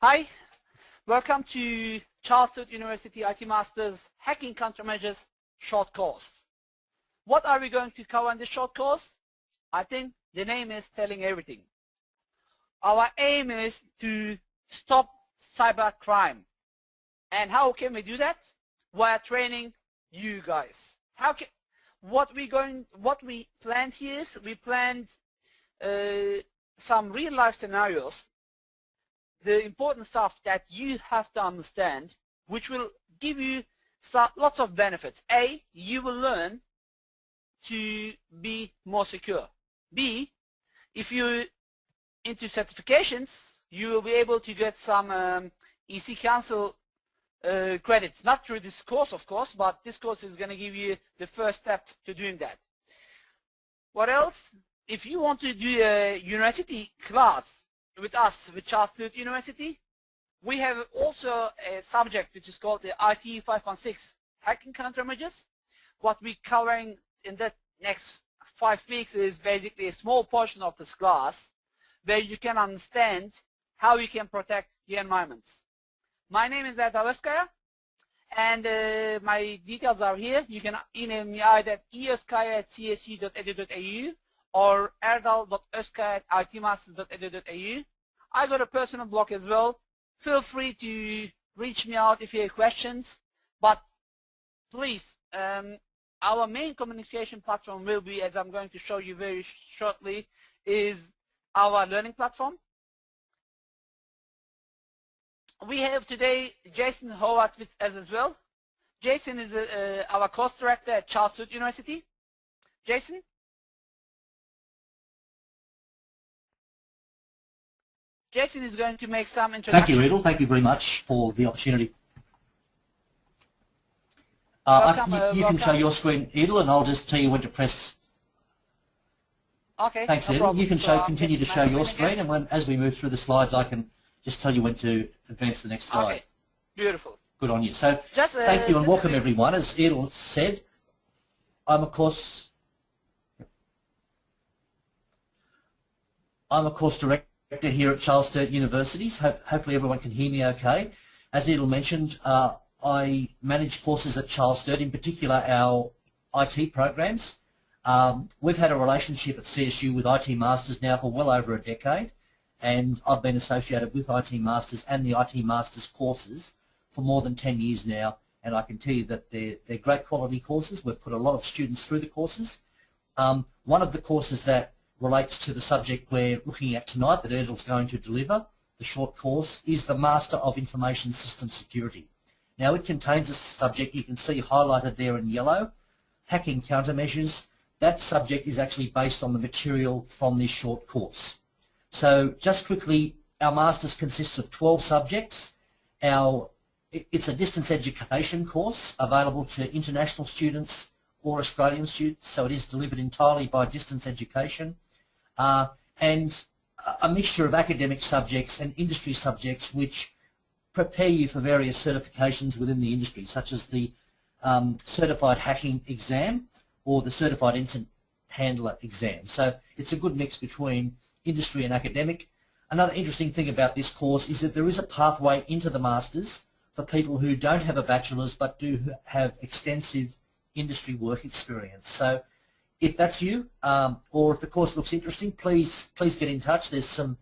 Hi, welcome to Charles Sturt University IT Masters Hacking Countermeasures short course. What are we going to cover in this short course? I think the name is telling everything. Our aim is to stop cyber crime. And how can we do that? Via training you guys. What we planned here is we planned some real life scenarios, the important stuff that you have to understand, which will give you lots of benefits. A, you will learn to be more secure. B, if you're into certifications, you will be able to get some EC Council credits, not through this course of course, but this course is going to give you the first step to doing that. What else? If you want to do a university class with us, with Charles Sturt University, we have also a subject which is called the IT 516 Hacking Countermeasures. What we're covering in the next 5 weeks is basically a small portion of this class where you can understand how you can protect your environments. My name is Erdal, Ozkaya, and my details are here. You can email me either at eozkaya@csu.edu.au or erdal.ozkaya@itmasters.edu.au. I got a personal blog as well. Feel free to reach me out if you have questions, but please, our main communication platform will be, as I'm going to show you very shortly, is our learning platform. We have today Jason Howard with us as well. Jason is our course director at Charles Sturt University. Jason? Jason is going to make some introduction. Thank you, Erdal. Thank you very much for the opportunity. You can show your screen, Erdal, and I'll just tell you when to press. Okay. Thanks, no Erdal. problem. You can continue to show your screen, screen, and as we move through the slides, I can just tell you when to advance to the next slide. Okay. Beautiful. Good on you. So, thank you and welcome everyone. As Erdal said, I'm a course director here at Charles Sturt University. Hopefully everyone can hear me okay. As Erdal mentioned, I manage courses at Charles Sturt, in particular our IT programs. We've had a relationship at CSU with IT Masters now for well over a decade, and I've been associated with IT Masters and the IT Masters courses for more than 10 years now, and I can tell you that they're great quality courses. We've put a lot of students through the courses. One of the courses that relates to the subject we're looking at tonight that Erdal's going to deliver, the short course, is the Master of Information System Security. Now it contains a subject you can see highlighted there in yellow, Hacking Countermeasures. That subject is actually based on the material from this short course. So just quickly, our Masters consists of 12 subjects. It's a distance education course available to international students or Australian students, so it is delivered entirely by distance education. And a mixture of academic subjects and industry subjects which prepare you for various certifications within the industry, such as the Certified Hacking exam or the Certified Incident Handler exam. So it's a good mix between industry and academic. Another interesting thing about this course is that there is a pathway into the Masters for people who don't have a bachelor's but do have extensive industry work experience. So if that's you, or if the course looks interesting, please get in touch. There's some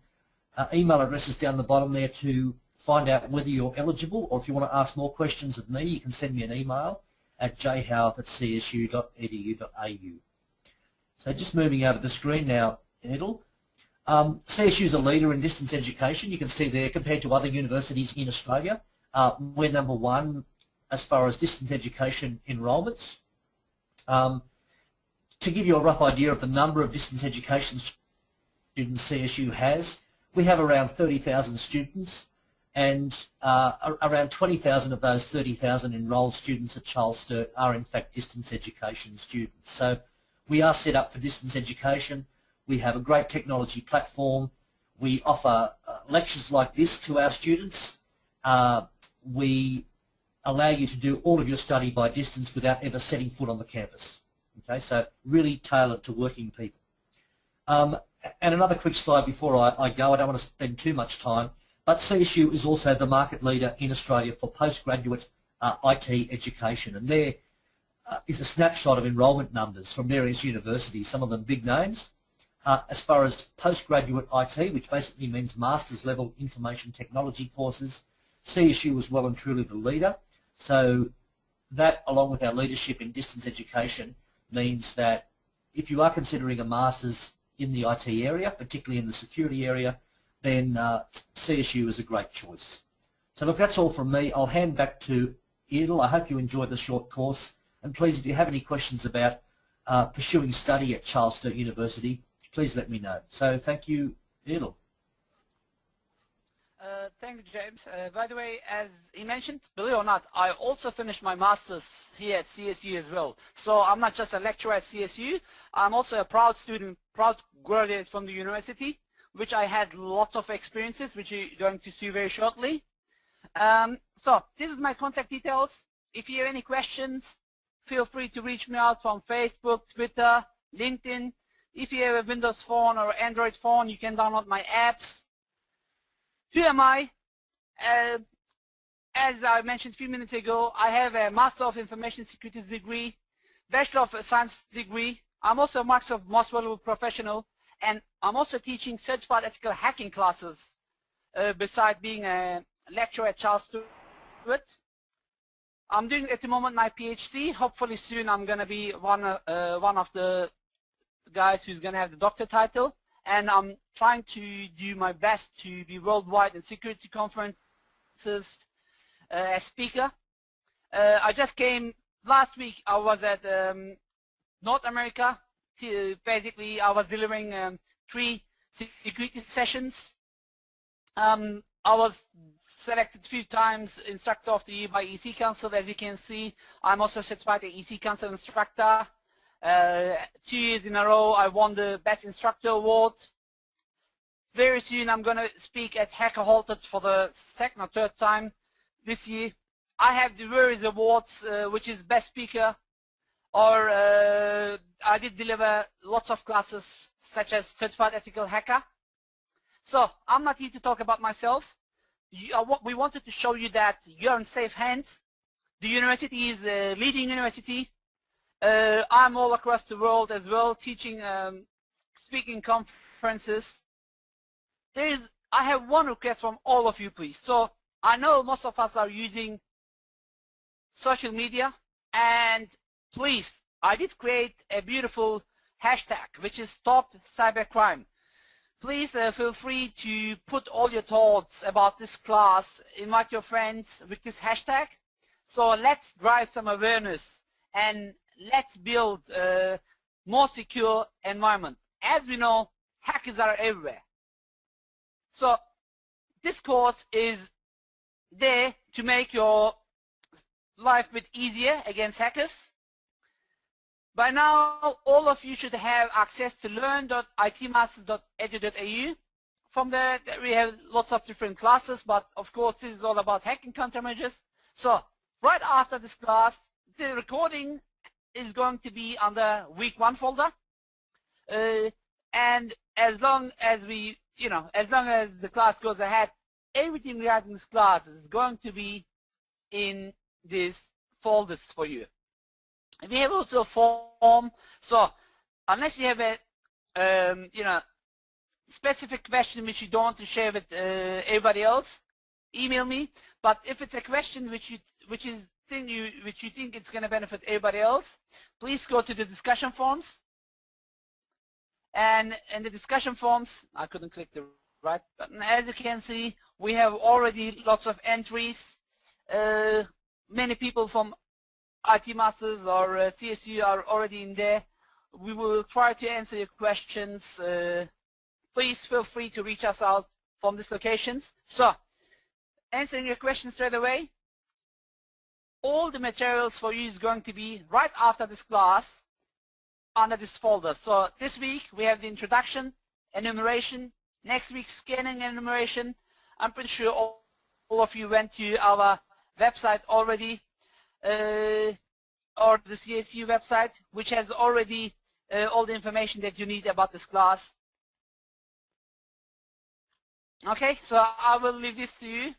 email addresses down the bottom there to find out whether you're eligible, or if you want to ask more questions of me, you can send me an email at jhowarth@csu.edu.au. So just moving over the screen now, Erdal. CSU is a leader in distance education. You can see there, compared to other universities in Australia, we're number one as far as distance education enrolments. To give you a rough idea of the number of distance education students CSU has, we have around 30,000 students, and around 20,000 of those 30,000 enrolled students at Charles Sturt are in fact distance education students. So we are set up for distance education. We have a great technology platform. We offer lectures like this to our students. We allow you to do all of your study by distance without ever setting foot on the campus. Okay, so really tailored to working people. And another quick slide before I go. I don't want to spend too much time, but CSU is also the market leader in Australia for postgraduate IT education, and there is a snapshot of enrolment numbers from various universities, some of them big names. As far as postgraduate IT, which basically means master's level information technology courses, CSU is well and truly the leader. So that, along with our leadership in distance education, means that if you are considering a master's in the IT area, particularly in the security area, then CSU is a great choice. So look, that's all from me. I'll hand back to Erdal. I hope you enjoyed the short course, and please, if you have any questions about pursuing study at Charles Sturt University, please let me know. So thank you, Erdal. Thank you, James. By the way, as he mentioned, believe it or not, I also finished my master's here at CSU as well. So I'm not just a lecturer at CSU, I'm also a proud student, proud graduate from the university, which I had lots of experiences, which you're going to see very shortly. So this is my contact details. If you have any questions, feel free to reach me out from Facebook, Twitter, LinkedIn. If you have a Windows phone or Android phone, you can download my apps. Who am I? As I mentioned a few minutes ago, I have a Master of Information Security degree, Bachelor of Science degree. I'm also a Microsoft Most Valuable Professional, and I'm also teaching certified ethical hacking classes besides being a lecturer at Charles Sturt. I'm doing at the moment my PhD. Hopefully soon I'm going to be one of the guys who's going to have the doctor title. And I'm trying to do my best to be worldwide in security conferences as speaker. I just came last week. I was at North America. Basically, I was delivering 3 security sessions. I was selected a few times Instructor of the Year by EC Council. As you can see, I'm also certified EC Council instructor. 2 years in a row I won the Best Instructor Award. Very soon I'm going to speak at Hacker Halted for the 2nd or 3rd time this year. I have the various awards, which is Best Speaker, or I did deliver lots of classes such as Certified Ethical Hacker. So I'm not here to talk about myself. We wanted to show you that you're in safe hands. The university is a leading university. I'm all across the world as well, teaching, speaking conferences. I have one request from all of you, please. So I know most of us are using social media, and please, I did create a beautiful hashtag, which is Stop Cybercrime. Please feel free to put all your thoughts about this class, invite your friends with this hashtag. So let's drive some awareness and let's build a more secure environment. As we know, hackers are everywhere. So this course is there to make your life a bit easier against hackers. By now, all of you should have access to learn.itmasters.edu.au. From there, we have lots of different classes, but of course, this is all about hacking countermeasures. So right after this class, the recording is going to be on the week 1 folder, and as long as the class goes ahead, everything regarding this class is going to be in these folders for you. We have also a form, so unless you have a specific question which you don't want to share with everybody else, email me. But if it's a question which you think it's going to benefit everybody else, please go to the discussion forums. And in the discussion forums, I couldn't click the right button. As you can see, we have already lots of entries. Many people from IT Masters or CSU are already in there. We will try to answer your questions. Please feel free to reach us out from these locations. So, answering your questions straight away, all the materials for you is going to be right after this class under this folder. So this week we have the introduction, enumeration, next week scanning and enumeration. I'm pretty sure all of you went to our website already, or the CSU website, which has already all the information that you need about this class. Okay, so I will leave this to you.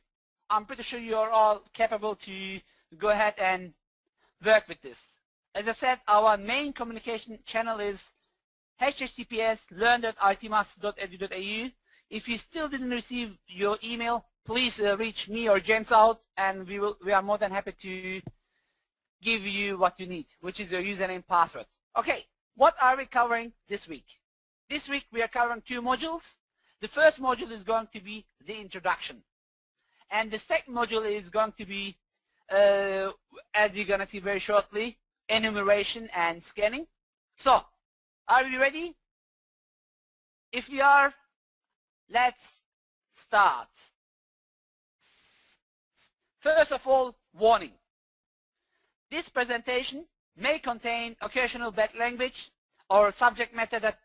I'm pretty sure you're all capable to go ahead and work with this. As I said, our main communication channel is https://learn.itmas.edu.au. If you still didn't receive your email, please reach me or James out, and we are more than happy to give you what you need, which is your username password. Okay, what are we covering this week? This week we are covering 2 modules. The first module is going to be the introduction, and the second module is going to be, as you're going to see very shortly, enumeration and scanning. So, are we ready? If we are, let's start. First of all, warning. This presentation may contain occasional bad language or subject matter that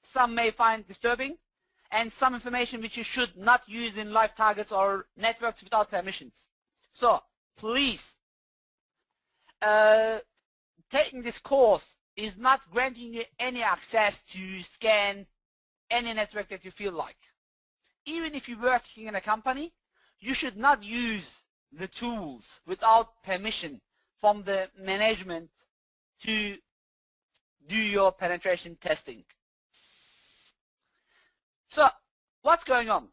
some may find disturbing, and some information which you should not use in live targets or networks without permissions. So, please, taking this course is not granting you any access to scan any network that you feel like. Even if you're working in a company, you should not use the tools without permission from the management to do your penetration testing. So, what's going on?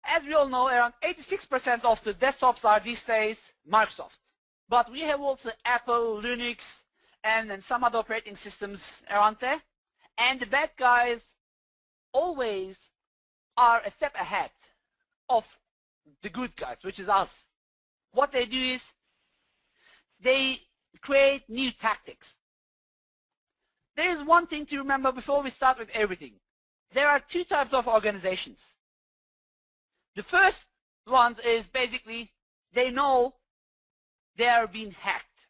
As we all know, around 86% of the desktops are these days Microsoft. But we have also Apple, Linux, and then some other operating systems around there. And the bad guys always are a step ahead of the good guys, which is us. What they do is they create new tactics. There is one thing to remember before we start with everything. There are 2 types of organizations. The first one is basically they know they are being hacked.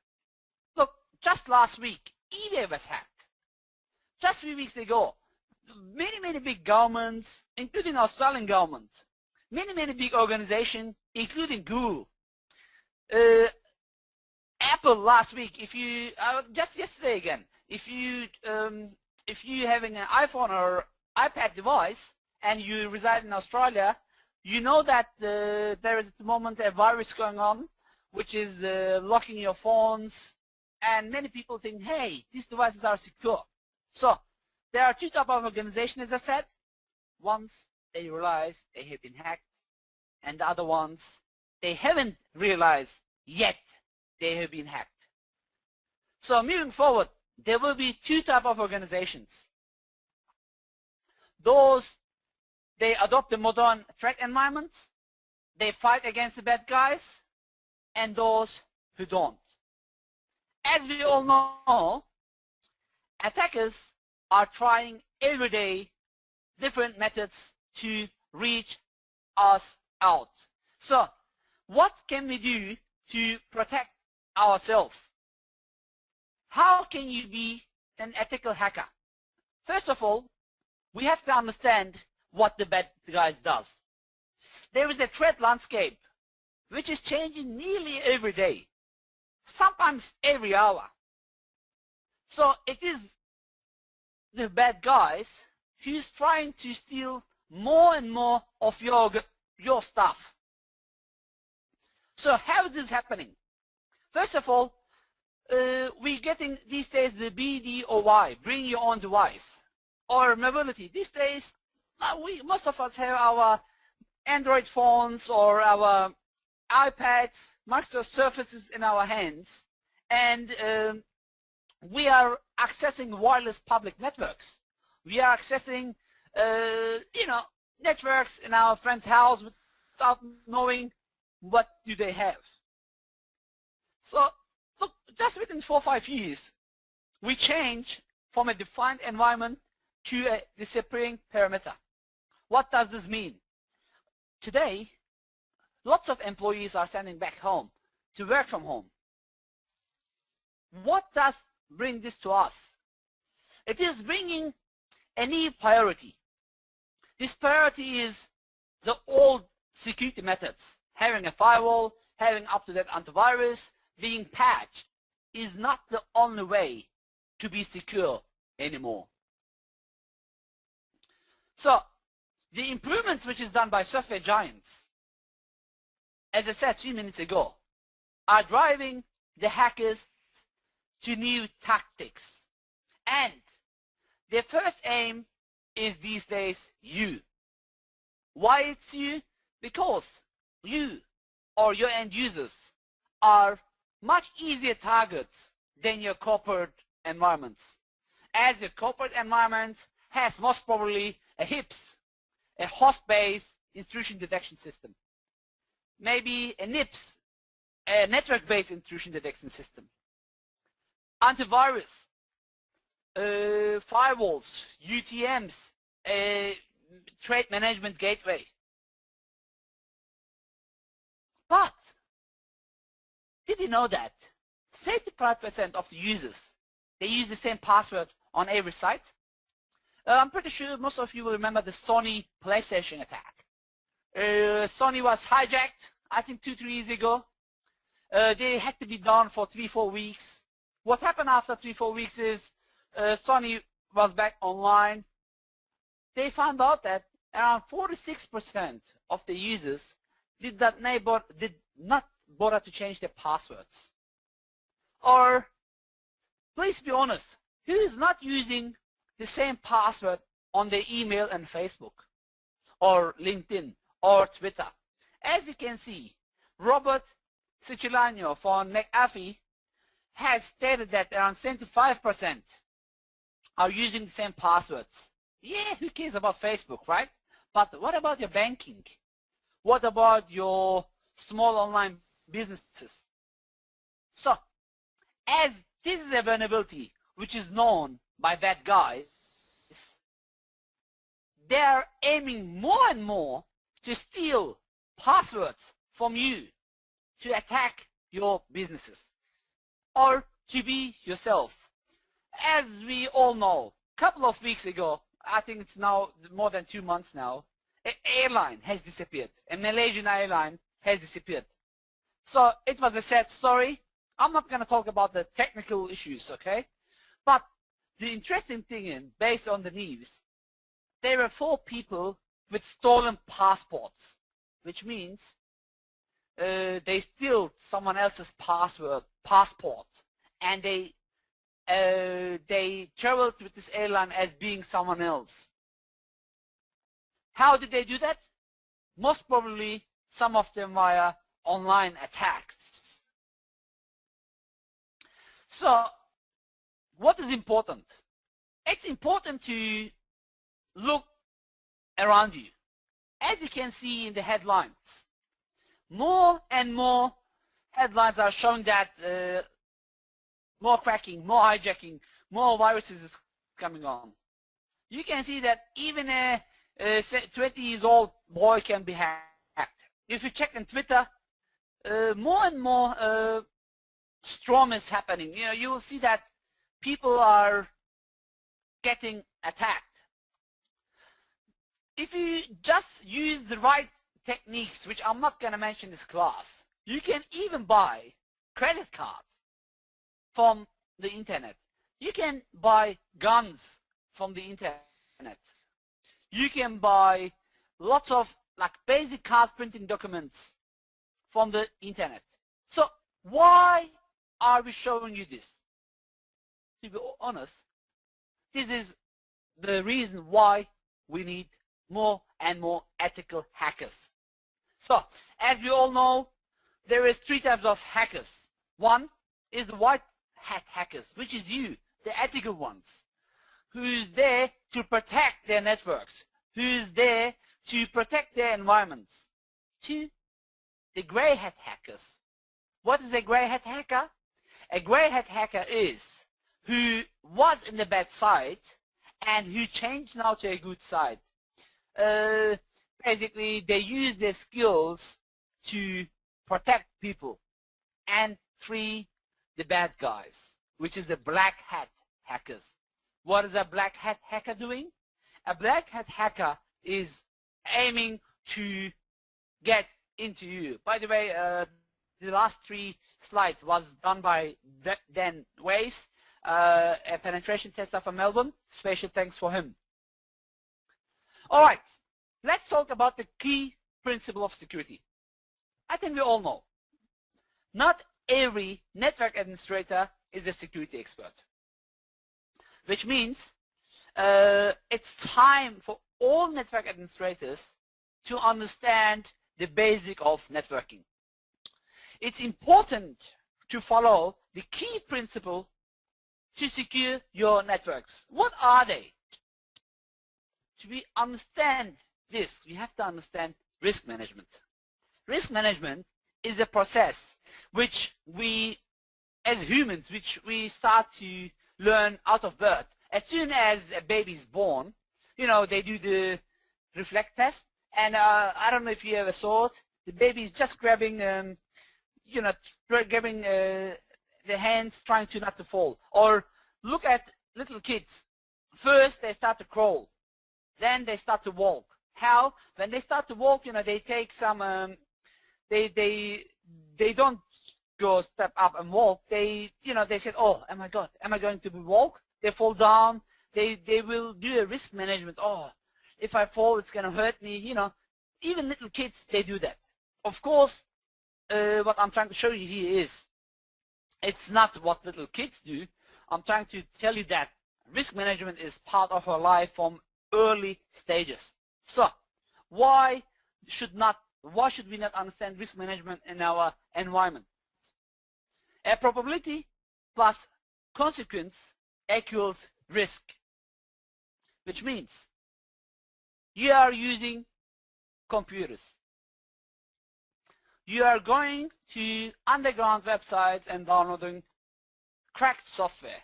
Look, just last week, eBay was hacked. Just 3 weeks ago, many big governments, including Australian government, many big organizations, including Google, Apple last week. If you just yesterday again, if you having an iPhone or iPad device and you reside in Australia, you know that there is at the moment a virus going on, which is locking your phones, and many people think, hey, these devices are secure. So there are 2 types of organizations, as I said. Once they realize they have been hacked, and the other ones, they haven't realized yet they have been hacked. So moving forward, there will be 2 types of organizations. Those, they adopt the modern threat environments, they fight against the bad guys, and those who don't. As we all know, attackers are trying every day different methods to reach us out. So, what can we do to protect ourselves? How can you be an ethical hacker? First of all, we have to understand what the bad guys does. There is a threat landscape which is changing nearly every day, sometimes every hour. So it is the bad guys who's trying to steal more and more of your stuff. So how is this happening? First of all, we're getting these days the BDOY, bring your own device, or mobility. These days, most of us have our Android phones or our iPads, Microsoft Surfaces in our hands, and we are accessing wireless public networks. We are accessing, networks in our friend's house without knowing what do they have. So, look, just within 4 or 5 years, we change from a defined environment to a disappearing perimeter. What does this mean? Today, lots of employees are sending back home to work from home. What does bring this to us? It is bringing a new priority. This priority is the old security methods. Having a firewall, having up-to-date antivirus, being patched is not the only way to be secure anymore. So the improvements which is done by software giants, as I said 3 minutes ago, are driving the hackers to new tactics. And their first aim is these days you. Why it's you? Because you or your end users are much easier targets than your corporate environments, as your corporate environment has most probably a HIPS, a host-based intrusion detection system, maybe a NIPS, a network-based intrusion detection system, antivirus, firewalls, UTMs, trade management gateway. But did you know that 75% of the users, they use the same password on every site? I'm pretty sure most of you will remember the Sony PlayStation attack. Sony was hijacked, I think 2-3 years ago. They had to be down for 3-4 weeks. What happened after 3-4 weeks is Sony was back online. They found out that around 46% of the users did not bother to change their passwords. Or, please be honest, who is not using the same password on their email and Facebook, or LinkedIn, or Twitter? As you can see, Robert Cicilline from McAfee has stated that around 75% are using the same passwords. Yeah, who cares about Facebook, right? But what about your banking? What about your small online businesses? So, as this is a vulnerability which is known by bad guys, they are aiming more and more to steal passwords from you to attack your businesses or to be yourself. As we all know, a couple of weeks ago, I think it's now more than 2 months now, an airline has disappeared. A Malaysian airline has disappeared. So it was a sad story. I'm not going to talk about the technical issues, okay? But the interesting thing is, based on the news, there were 4 people with stolen passports, which means they steal someone else's passport, and they traveled with this airline as being someone else. How did they do that? Most probably some of them via online attacks. So what is important? It's important to look around you. As you can see in the headlines, more and more headlines are showing that more cracking, more hijacking, more viruses is coming on. You can see that even a 20 years old boy can be hacked. If you check on Twitter, more and more storm is happening. You know, you will see that people are getting attacked. If you just use the right techniques, which I'm not going to mention in this class, you can even buy credit cards from the internet. You can buy guns from the internet. You can buy lots of like basic card printing documents from the internet. So why are we showing you this? To be honest, this is the reason why we need more and more ethical hackers. So, as we all know, there is 3 types of hackers. One is the white hat hackers, which is you, the ethical ones, who is there to protect their networks, who is there to protect their environments. 2, the gray hat hackers. What is a gray hat hacker? A gray hat hacker is who was in the bad side and who changed now to a good side. Basically, they use their skills to protect people. And 3, the bad guys, which is the black hat hackers. What is a black hat hacker doing? A black hat hacker is aiming to get into you. By the way, the last 3 slides was done by Dan Weiss, a penetration tester from Melbourne. Special thanks for him. Alright, let's talk about the key principle of security. I think we all know, not every network administrator is a security expert, which means it's time for all network administrators to understand the basic of networking. It's important to follow the key principle to secure your networks. What are they? To understand this, we have to understand risk management. Risk management is a process which we, as humans, which we start to learn out of birth. As soon as a baby is born, you know, they do the reflex test, and I don't know if you ever saw it. The baby is just grabbing, you know, grabbing the hands, trying to not to fall. Or look at little kids. First, they start to crawl, then they start to walk. How? When they start to walk, you know, they take some. They don't go step up and walk. They, you know, they said, oh my God, am I going to walk? They fall down. They will do a risk management. Oh, if I fall, it's going to hurt me. You know, even little kids, they do that. Of course, what I'm trying to show you here is, it's not what little kids do. I'm trying to tell you that risk management is part of our life from early stages. So, why should we not understand risk management in our environment? A probability plus consequence equals risk, which means you are using computers. You are going to underground websites and downloading cracked software,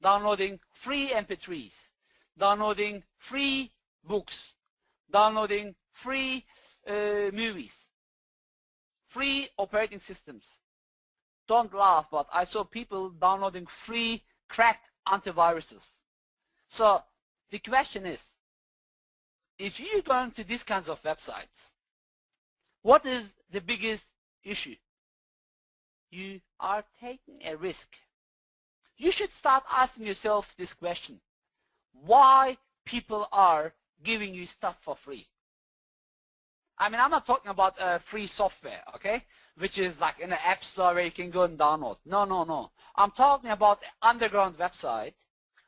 downloading free MP3s, downloading free books, downloading free movies, free operating systems. Don't laugh, but I saw people downloading free cracked antiviruses. So the question is, if you're going to these kinds of websites, what is the biggest issue? You are taking a risk. You should start asking yourself this question: why people are giving you stuff for free? I mean, I'm not talking about free software, okay, which is like in an app store where you can go and download. No. I'm talking about an underground website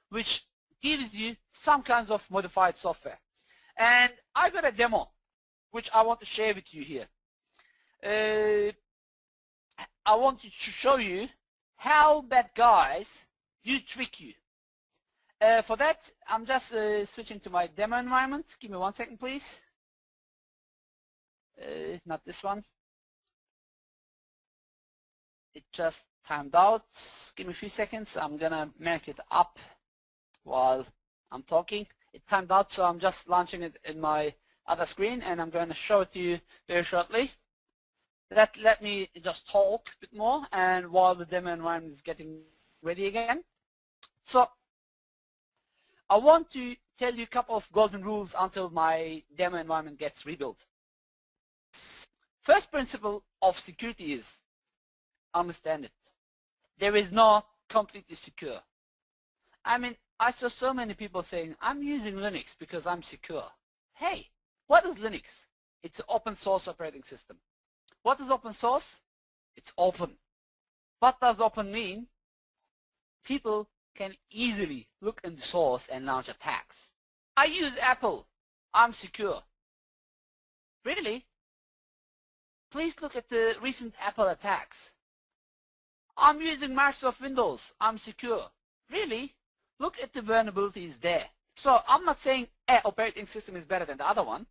which gives you some kinds of modified software. And I've got a demo which I want to share with you here. I want to show you how bad guys do trick you. For that, I'm just switching to my demo environment. Give me 1 second, please. Not this one. It just timed out. Give me a few seconds. I'm gonna make it up while I'm talking. It timed out, so I'm just launching it in my other screen, and I'm going to show it to you very shortly. Let me just talk a bit more, and while the demo environment is getting ready again. So I want to tell you a couple of golden rules until my demo environment gets rebuilt. First principle of security is understand it. There is no completely secure. I mean, I saw so many people saying, I'm using Linux because I'm secure. Hey, what is Linux? It's an open source operating system. What is open source? It's open. What does open mean? People can easily look in the source and launch attacks. I use Apple. I'm secure. Really? Please look at the recent Apple attacks. I'm using Microsoft Windows. I'm secure. Really? Look at the vulnerabilities there. So I'm not saying an operating system is better than the other one,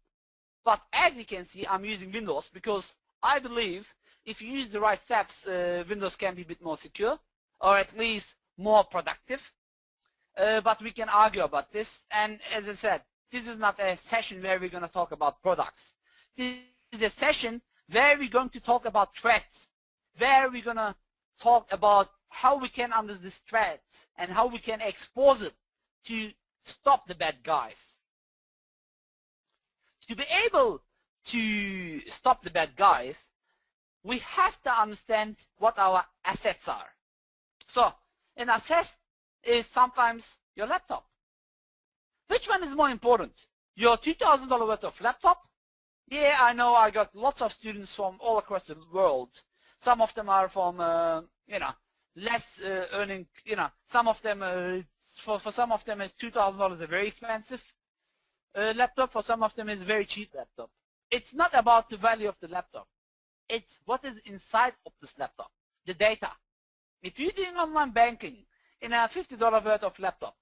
but as you can see, I'm using Windows because I believe if you use the right steps, Windows can be a bit more secure, or at least more productive. But we can argue about this, and as I said, this is not a session where we're going to talk about products. This is a session where we're going to talk about threats, where we're going to talk about how we can understand this threat and how we can expose it to stop the bad guys. To be able to stop the bad guys, we have to understand what our assets are. So an asset is sometimes your laptop. Which one is more important? Your $2,000 worth of laptop. Yeah, I know I got lots of students from all across the world. Some of them are from, less earning, some of them, for some of them is $2,000 a very expensive laptop. For some of them is a very cheap laptop. It's not about the value of the laptop. It's what is inside of this laptop, the data. If you're doing online banking in a $50 worth of laptop,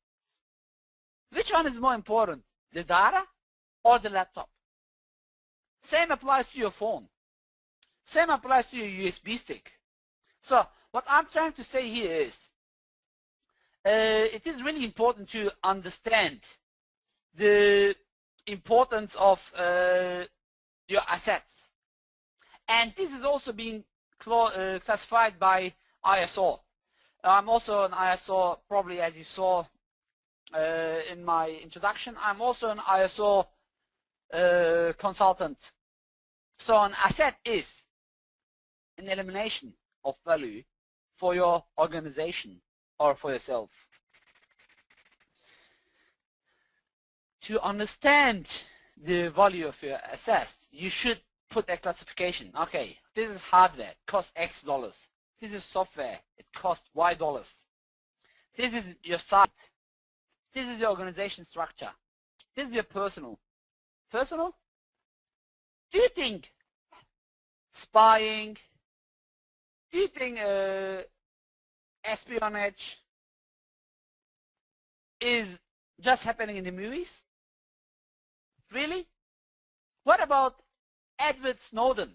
which one is more important, the data or the laptop? Same applies to your phone. Same applies to your USB stick. So what I'm trying to say here is, it is really important to understand the importance of your assets. And this is also being classified by ISO. I'm also an ISO, probably as you saw in my introduction. I'm also an ISO consultant. So an asset is an elimination of value for your organization or for yourself. To understand the value of your asset, you should put a classification. Okay, this is hardware, it costs X dollars. This is software, it costs Y dollars. This is your site. This is your organization structure. This is your personal. Personal? Do you think spying, do you think espionage is just happening in the movies? Really? What about Edward Snowden?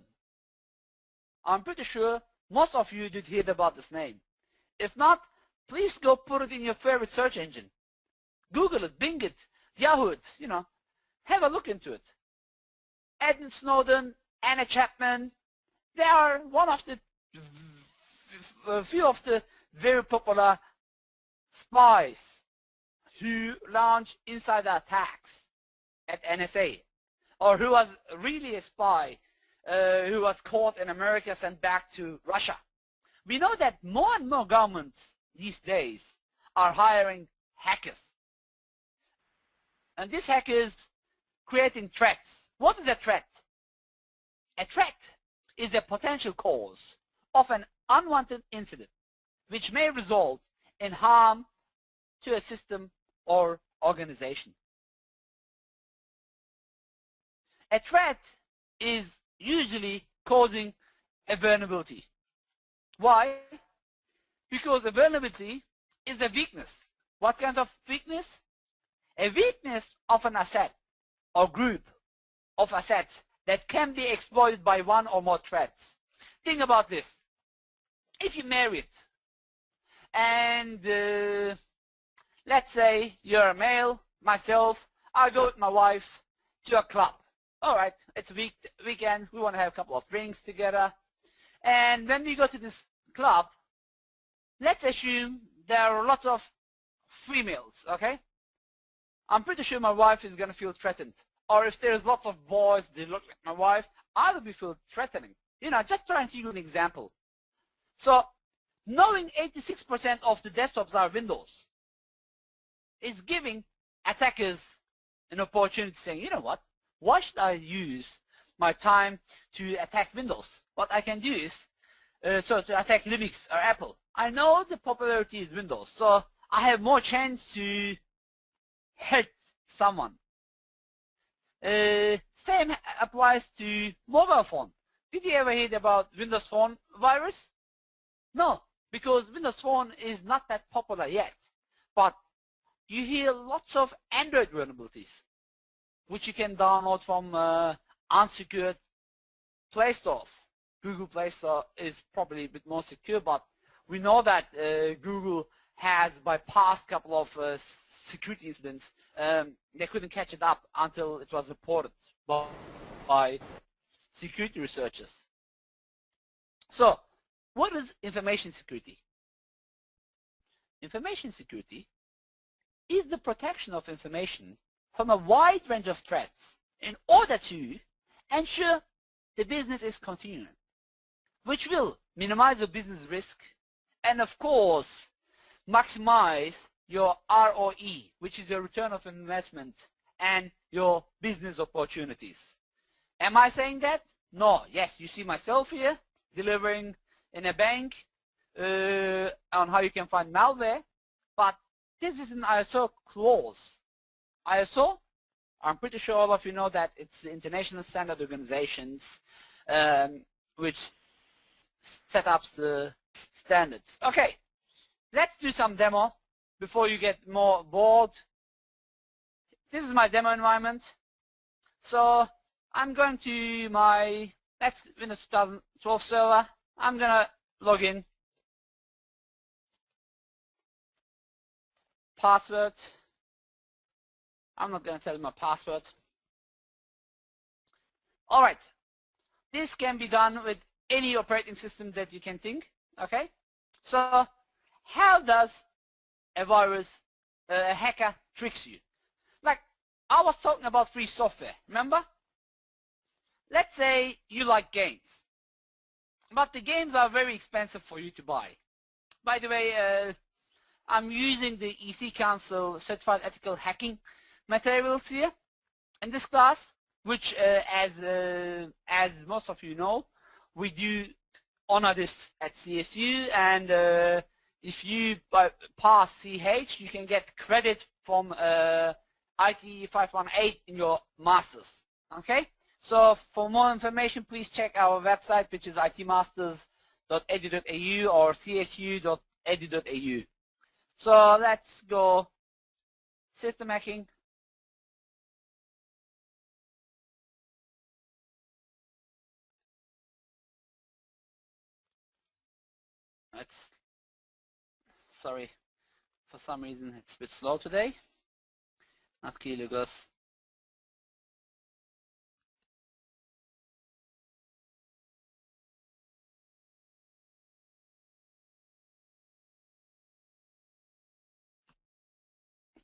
I'm pretty sure most of you did hear about this name. If not, please go put it in your favorite search engine. Google it, Bing it, Yahoo it, have a look into it. Edward Snowden, Anna Chapman, they are one of the few of the very popular spies who launched insider attacks at NSA, or who was really a spy who was caught in America, sent back to Russia. We know that more and more governments these days are hiring hackers. And these hackers creating threats. What is a threat? A threat is a potential cause of an unwanted incident which may result in harm to a system or organization. A threat is usually causing a vulnerability. Why? Because a vulnerability is a weakness. What kind of weakness? A weakness of an asset or group of assets that can be exploited by one or more threats. Think about this. If you're married and let's say you're a male, myself, I go with my wife to a club. Alright, it's a weekend, we want to have a couple of drinks together. And when we go to this club, let's assume there are lots of females, okay? I'm pretty sure my wife is going to feel threatened. Or if there's lots of boys, they look like my wife, I will be feel threatening. Just trying to give you an example. So, knowing 86% of the desktops are Windows is giving attackers an opportunity saying, you know what, why should I use my time to attack Windows? What I can do is, to attack Linux or Apple. I know the popularity is Windows, so I have more chance to hurt someone. Same applies to mobile phone. Did you ever hear about Windows Phone virus? No, because Windows Phone is not that popular yet. But you hear lots of Android vulnerabilities, which you can download from unsecured Play Stores. Google Play Store is probably a bit more secure, but we know that Google has bypassed a couple of security incidents. They couldn't catch it up until it was reported by security researchers. So, what is information security? Information security is the protection of information from a wide range of threats in order to ensure the business is continuing, which will minimize your business risk and, of course, maximize your ROE, which is your return of investment and your business opportunities. Am I saying that? No. Yes, you see myself here delivering in a bank on how you can find malware, but this is an ISO clause. ISO, I'm pretty sure all of you know that it's the International Standard Organizations which set up the standards. Okay, let's do some demo before you get more bored. This is my demo environment. So I'm going to my Windows 2012 server. I'm going to log in. Password. I'm not going to tell you my password. Alright. This can be done with any operating system that you can think. Okay. So how does a virus, a hacker tricks you? Like I was talking about free software. Remember? Let's say you like games. But the games are very expensive for you to buy. By the way, I'm using the EC Council Certified Ethical Hacking materials here in this class, which as most of you know, we do honor this at CSU, and if you pass CH, you can get credit from IT 518 in your masters. Okay, so for more information, please check our website, which is itmasters.edu.au or chu.edu.au. So let's go system hacking. Sorry, for some reason it's a bit slow today. Not kilogos.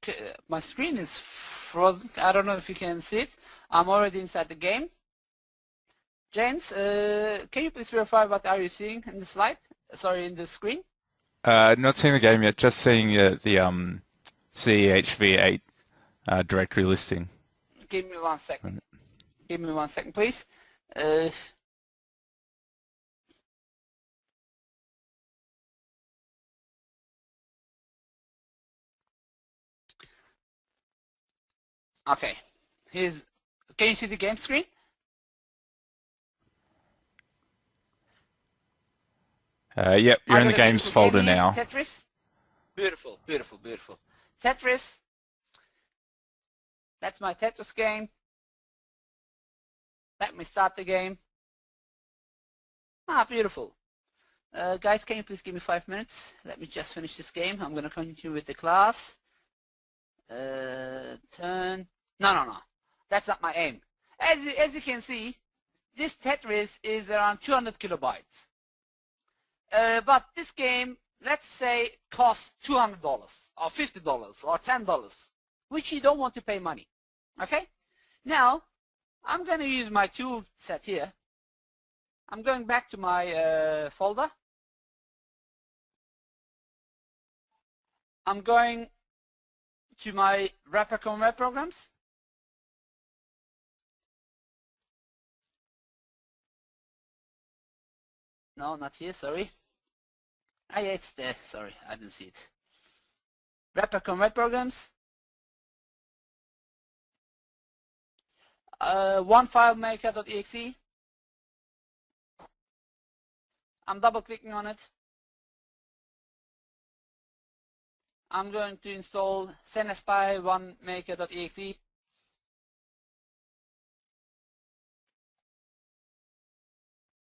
Okay, my screen is frozen. I don't know if you can see it. I'm already inside the game. James, can you please verify what are you seeing in the slide? Sorry, in the screen? Not seeing the game yet, just seeing the CEHV8 directory listing. Give me 1 second. Give me 1 second, please. Okay. Can you see the game screen? Yep, you're in the games folder now. Tetris. Beautiful, beautiful, beautiful. Tetris. That's my Tetris game. Let me start the game. Ah, beautiful. Guys, can you please give me 5 minutes? Let me just finish this game. I'm going to continue with the class. Turn. No. That's not my aim. As you can see, this Tetris is around 200 kilobytes. But this game, let's say, costs $200 or $50 or $10, which you don't want to pay money. Okay? Now, I'm going to use my tool set here. I'm going back to my folder. I'm going to my wrapper web programs. No, not here, sorry. Ah, yeah, it's there. Sorry, I didn't see it. Wrapper web programs. One file maker.exe. I'm double clicking on it. I'm going to install senspy one maker.exe.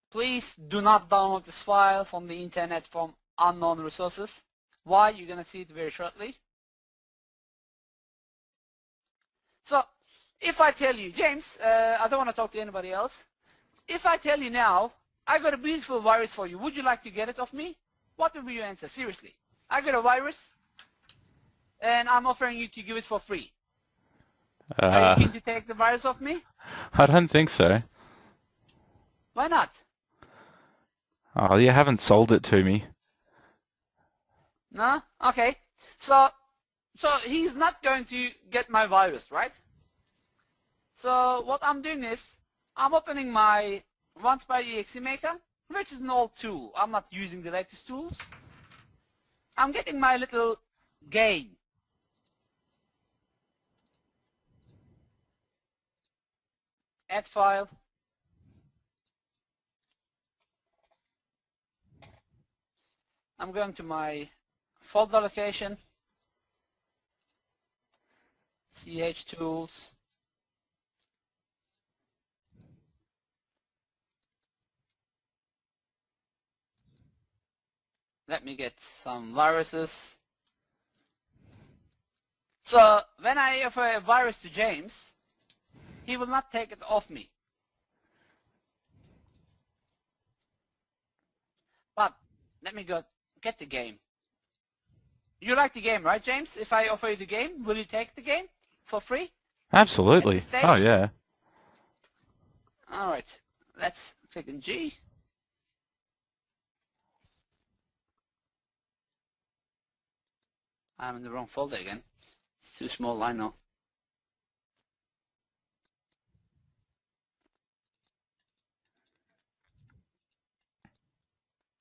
Please do not download this file from the internet from unknown resources. Why? You're going to see it very shortly. So, if I tell you, James, I don't want to talk to anybody else. If I tell you now, I got a beautiful virus for you, would you like to get it off me? What would be your answer? Seriously. I got a virus, and I'm offering you to give it for free. Are you keen to take the virus off me? I don't think so. Why not? Oh, you haven't sold it to me. No? Okay. So he's not going to get my virus, right? So what I'm doing is, I'm opening my OneSpy.exe maker, which is an old tool. I'm not using the latest tools. I'm getting my little game. Add file. I'm going to my folder location, ch tools, let me get some viruses. So when I offer a virus to James, he will not take it off me. But let me go get the game. You like the game, right, James? If I offer you the game, will you take the game for free? Absolutely. Oh, yeah. Alright, let's click on G. I'm in the wrong folder again. It's too small, I know.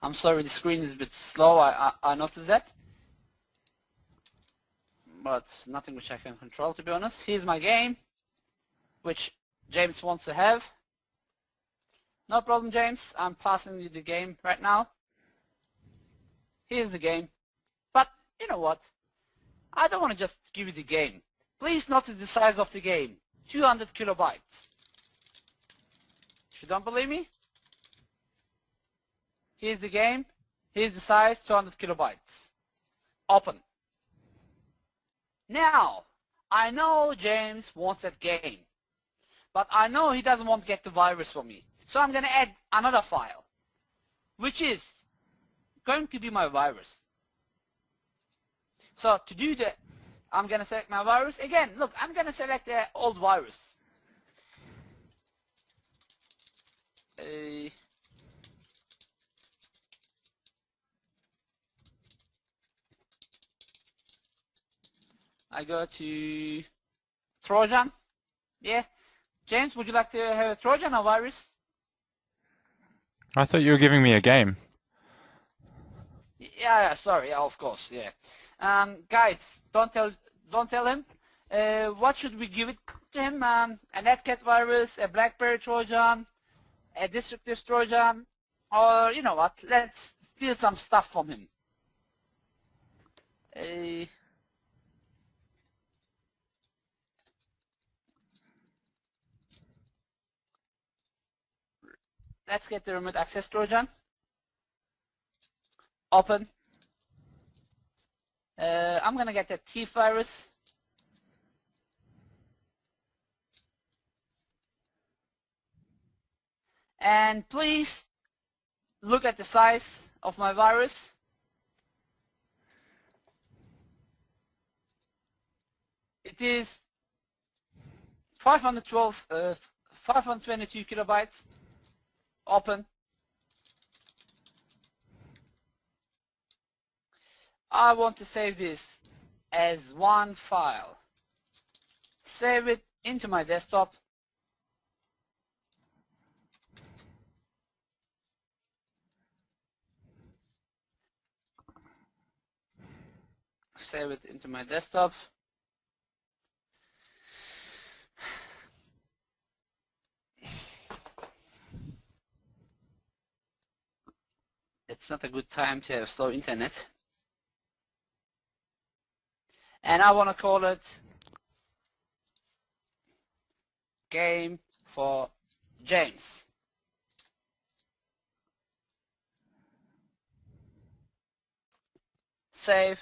I'm sorry, the screen is a bit slow, I noticed that. But nothing which I can control, to be honest. Here's my game, which James wants to have. No problem, James. I'm passing you the game right now. Here's the game. But you know what? I don't want to just give you the game. Please notice the size of the game. 200 kilobytes. If you don't believe me, here's the game. Here's the size, 200 kilobytes. Open. Now, I know James wants that game. But I know he doesn't want to get the virus from me. So I'm going to add another file, which is going to be my virus. So to do that, I'm going to select my virus. Again, look, I'm going to select the old virus. I go to Trojan. Yeah. James, would you like to have a Trojan or virus? I thought you were giving me a game. Yeah, sorry, yeah, of course, yeah. Guys, don't tell him. What should we give it to him? A Netcat virus, a BlackBerry Trojan, a destructive Trojan, or you know what? Let's steal some stuff from him. Let's get the remote access Trojan. Open. I'm gonna get the Thief virus. And please look at the size of my virus. It is 522 kilobytes. Open. I want to save this as one file. Save it into my desktop. Save it into my desktop. It's not a good time to have slow internet. And I want to call it Game for James. Save.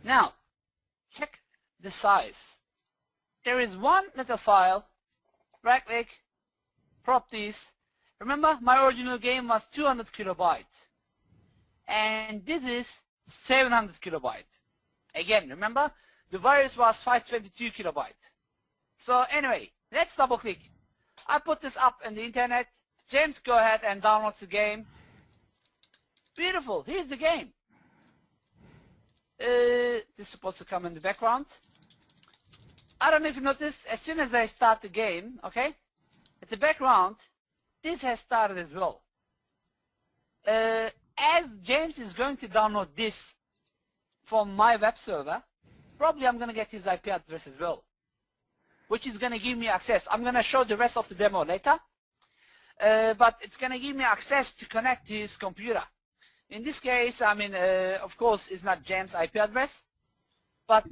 Now, check the size. There is one little file. Right click, properties. Remember, my original game was 200 kilobytes. And this is 700 kilobytes. Again, remember, the virus was 522 kilobytes. So anyway, let's double click. I put this up on the internet. James, go ahead and download the game. Beautiful, here's the game. This is supposed to come in the background. I don't know if you noticed, as soon as I start the game, okay, at the background, this has started as well. As James is going to download this from my web server, probably I'm going to get his IP address as well, which is going to give me access. I'm going to show the rest of the demo later, but it's going to give me access to connect to his computer. In this case, I mean, of course, it's not James' IP address, but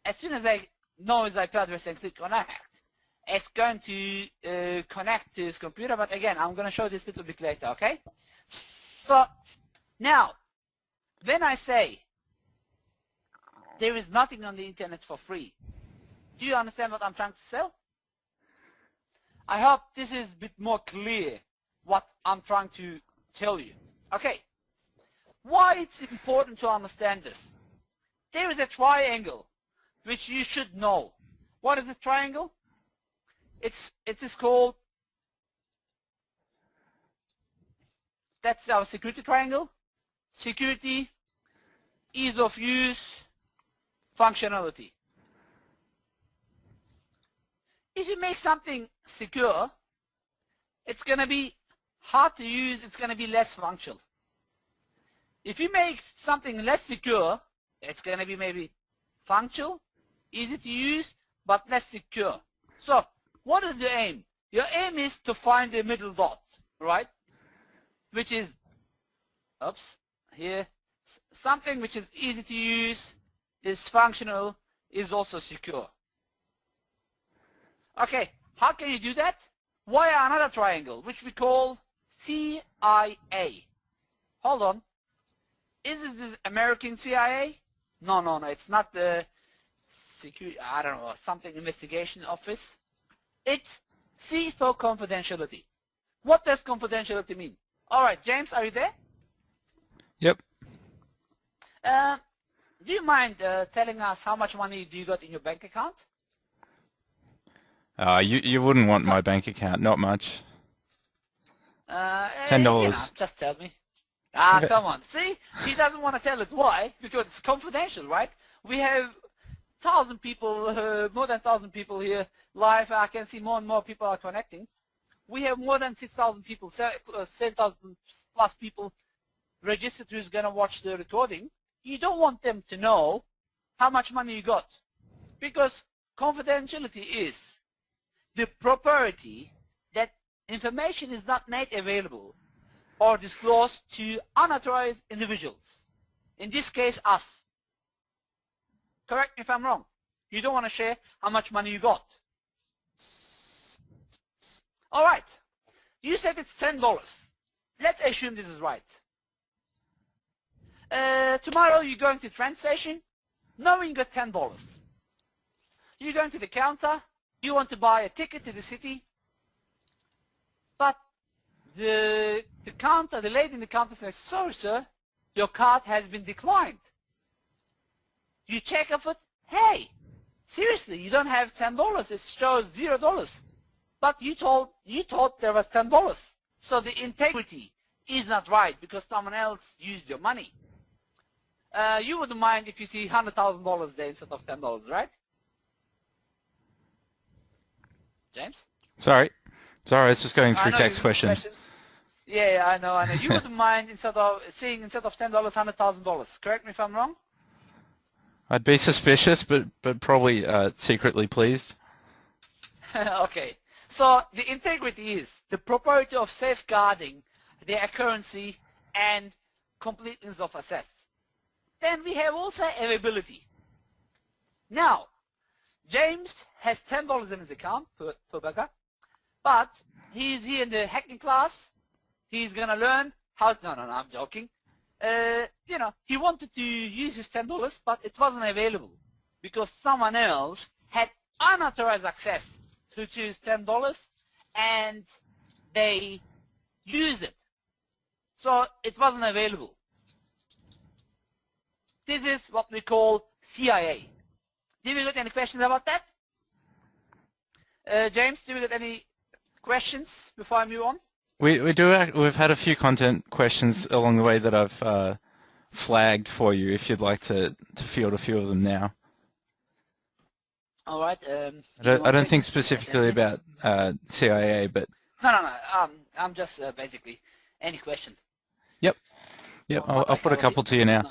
as soon as I know his IP address and click connect, it's going to connect to his computer. But again, I'm going to show this a little bit later, okay? So now, when I say there is nothing on the internet for free, do you understand what I'm trying to say? I hope this is a bit more clear what I'm trying to tell you. Okay, why it's important to understand this? There is a triangle which you should know. What is a triangle? It is called, that's our security triangle. Security, ease of use, functionality. If you make something secure, it's going to be hard to use, it's going to be less functional. If you make something less secure, it's going to be maybe functional, easy to use, but less secure. So, what is your aim? Your aim is to find the middle dot, right? Which is, oops, here, something which is easy to use, is functional, is also secure. Okay, how can you do that? Why another triangle, which we call CIA? Hold on. Is this American CIA? No, no, no, it's not the security, I don't know, something investigation office. It's C for confidentiality. What does confidentiality mean? Alright, James, are you there? Yep. Do you mind telling us how much money do you got in your bank account? You wouldn't want my bank account, not much. $10. You know, just tell me. Ah, come on. See, he doesn't want to tell it. Why? Because it's confidential, right? We have 1,000 people, more than 1,000 people here live. I can see more and more people are connecting. We have more than 6,000 people, 7,000 plus people registered who's going to watch the recording. You don't want them to know how much money you got, because confidentiality is the propriety that information is not made available or disclosed to unauthorized individuals. In this case, us. Correct me if I'm wrong. You don't want to share how much money you got. Alright. You said it's $10. Let's assume this is right. Tomorrow you're going to train station, knowing you got $10. You're going to the counter, you want to buy a ticket to the city, but the lady in the counter says, sorry sir, your card has been declined. You check of it, hey, seriously, you don't have $10, it shows $0. But you thought there was $10. So the integrity is not right because someone else used your money. You wouldn't mind if you see $100,000 there instead of $10, right? James? Sorry, it's just going through text questions. Yeah, I know. You wouldn't mind instead of $10, $100,000. Correct me if I'm wrong? I'd be suspicious, but probably secretly pleased. Okay. So the integrity is the propriety of safeguarding the accuracy and completeness of assets. Then we have also availability. Now, James has $10 in his account per backup, but he's here in the hacking class. He's gonna learn how. No, I'm joking. You know, he wanted to use his $10, but it wasn't available because someone else had unauthorized access to his $10, and they used it. So it wasn't available. This is what we call CIA. Do we got any questions about that? James, do we got any questions before I move on? We've had a few content questions along the way that I've flagged for you if you'd like to field a few of them now. All right. I don't think specifically about CIA, but No. I'm just basically any question. yep. I'll put a couple to you now.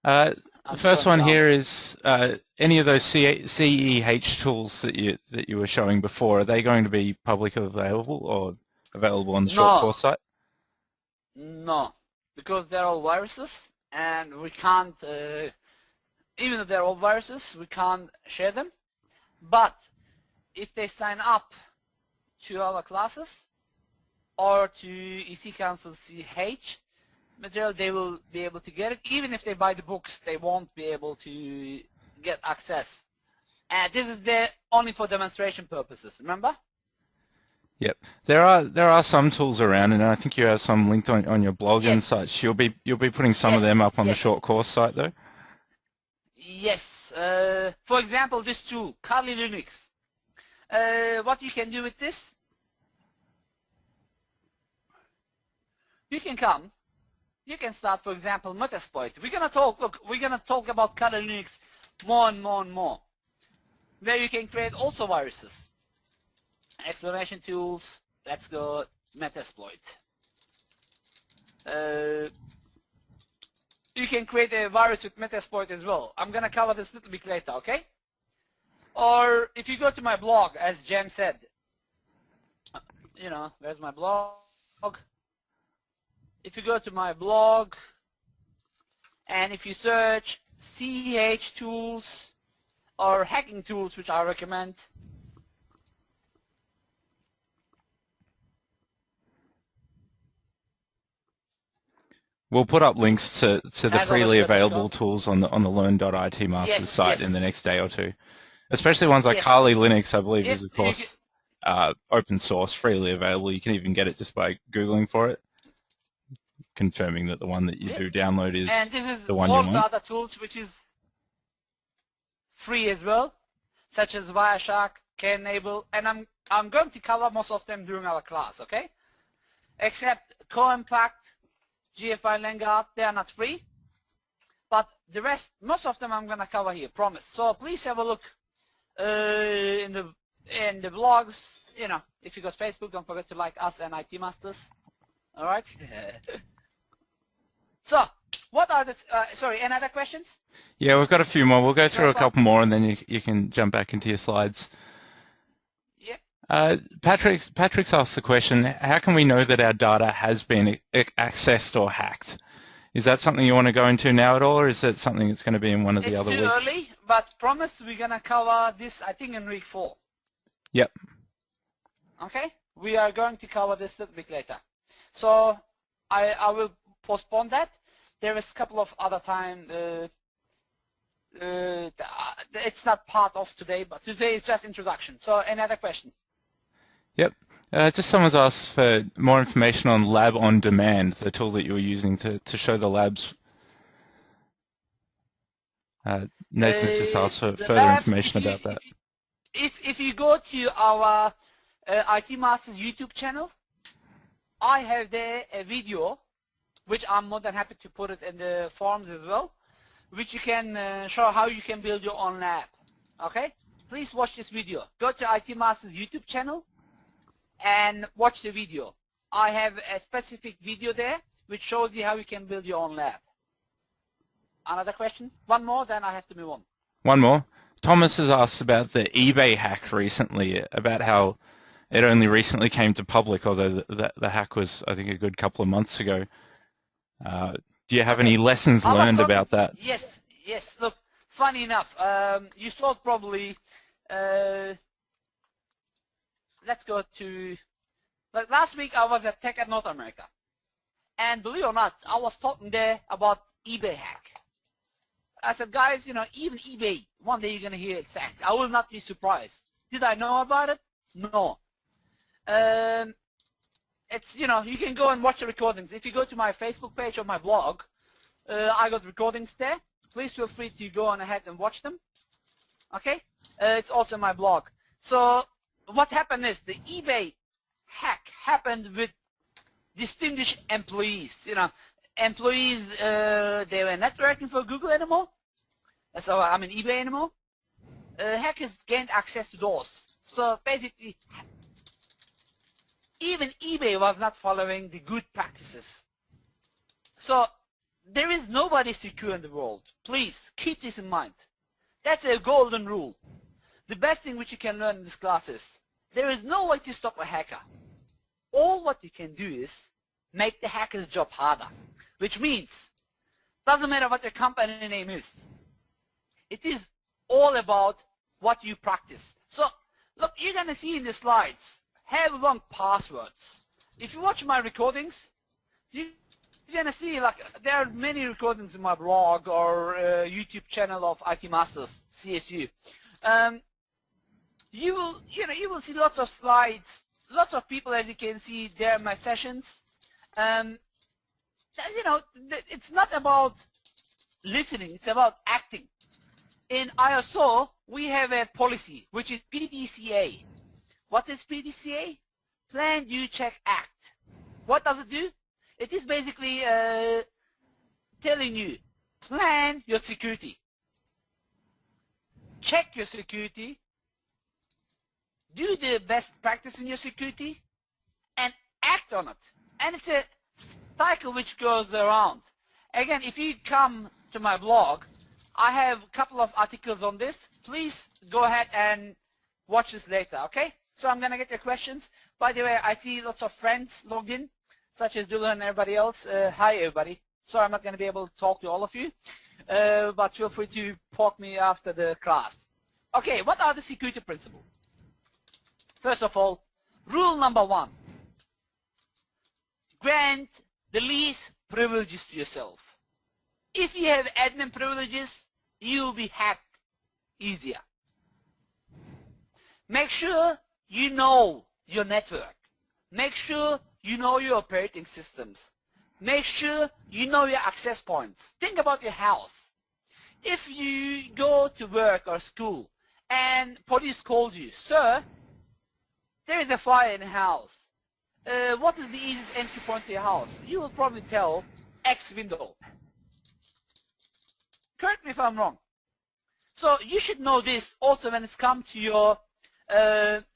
No, The I'm first showing one you here is any of those CEH tools that you were showing before. Are they going to be publicly available or available on the short course site? No, because they're all viruses, and we can't. Even if they're all viruses, we can't share them. But if they sign up to our classes or to EC Council CH material, they will be able to get it. Even if they buy the books, they won't be able to get access. And this is there only for demonstration purposes, remember? Yep. There are some tools around, and I think you have some linked on your blog and Yes. such. You'll be putting some of them up on the short course site, though. Yes. For example, this tool, Kali Linux. What you can do with this? You can come. You can start, for example, Metasploit. We're gonna talk. Look, we're gonna talk about Kali Linux more and more and more. Where you can create also viruses. Exploration tools. Let's go Metasploit. You can create a virus with Metasploit as well. I'm gonna cover this a little bit later, okay? Or if you go to my blog, as Jem said, you know, where's my blog? If you go to my blog, and if you search CH tools or hacking tools, which I recommend, We'll put up links to the freely available tools on the learn.it masters site in the next day or two. Especially ones like Kali Linux, I believe, is of course open source, freely available. You can even get it just by Googling for it, confirming that the one that you do download is and this is the one you all want. the other tools which is free as well, such as Wireshark, K-Enable, and I'm going to cover most of them during our class, okay? Except Co-Impact, GFI Vanguard, they are not free, but the rest, most of them I'm going to cover here, promise. So please have a look in the blogs. You know, if you got Facebook, don't forget to like us and IT Masters. All right. So, what are the sorry? Any other questions? Yeah, we've got a few more. We'll go through a couple more, and then you can jump back into your slides. Patrick's asked the question, how can we know that our data has been accessed or hacked? Is that something you want to go into now at all, or is that something that's going to be in one of the other weeks? It's too early, but promise we're going to cover this, I think, in week 4. Yep. Okay? We are going to cover this a little bit later. So I will postpone that. There is a couple of other time. It's not part of today, but today is just introduction. So any other question? Yep. Just someone's asked for more information on Lab on Demand, the tool that you were using to show the labs. Nathan's just asked for further information about that. If you go to our IT Masters YouTube channel, I have there a video, which I'm more than happy to put it in the forums as well, which you can show how you can build your own lab. Okay? Please watch this video. Go to IT Masters YouTube channel and watch the video. I have a specific video there which shows you how you can build your own lab. Another question? One more, then I have to move on. One more. Thomas has asked about the eBay hack recently, about how it only recently came to public, although the hack was, I think, a good couple of months ago. Do you have any lessons learned about that? Yes, yes. Look, funny enough, you thought probably, let's go to, like last week I was at Tech at North America. And believe it or not, I was talking there about eBay hack. I said, guys, you know, even eBay, one day you're going to hear it's hacked. I will not be surprised. Did I know about it? No. It's, you know, you can go and watch the recordings. If you go to my Facebook page or my blog, I got recordings there. Please feel free to go on ahead and watch them. Okay? It's also my blog. So what happened is the eBay hack happened with distinguished employees. You know, employees, they were not working for Google anymore. So I mean eBay anymore. hackers gained access to those. So basically, even eBay was not following the good practices. So there is nobody secure in the world. Please keep this in mind. That's a golden rule. The best thing which you can learn in this class is there is no way to stop a hacker. All what you can do is make the hacker's job harder, which means doesn't matter what your company name is. It is all about what you practice. So look, you're going to see in the slides, have long passwords. If you watch my recordings, you're going to see like there are many recordings in my blog or YouTube channel of IT Masters, CSU. You will see lots of slides, lots of people, as you can see there in my sessions. It's not about listening, it's about acting. In ISO, we have a policy, which is PDCA. What is PDCA? Plan, do, check, act. What does it do? It is basically telling you, plan your security, check your security, do the best practice in your security, and act on it. And it's a cycle which goes around. Again, if you come to my blog, I have a couple of articles on this. Please go ahead and watch this later, okay? So I'm going to get your questions. By the way, I see lots of friends logged in, such as Dula and everybody else. Hi, everybody. Sorry, I'm not going to be able to talk to all of you, but feel free to poke me after the class. Okay, what are the security principles? First of all, rule number 1. Grant the least privileges to yourself. If you have admin privileges, you'll be hacked easier. Make sure you know your network. Make sure you know your operating systems. Make sure you know your access points. Think about your house. If you go to work or school and police called you, sir, there is a fire in the house. What is the easiest entry point to your house? You will probably tell X window. Correct me if I'm wrong. So you should know this also when it's come to your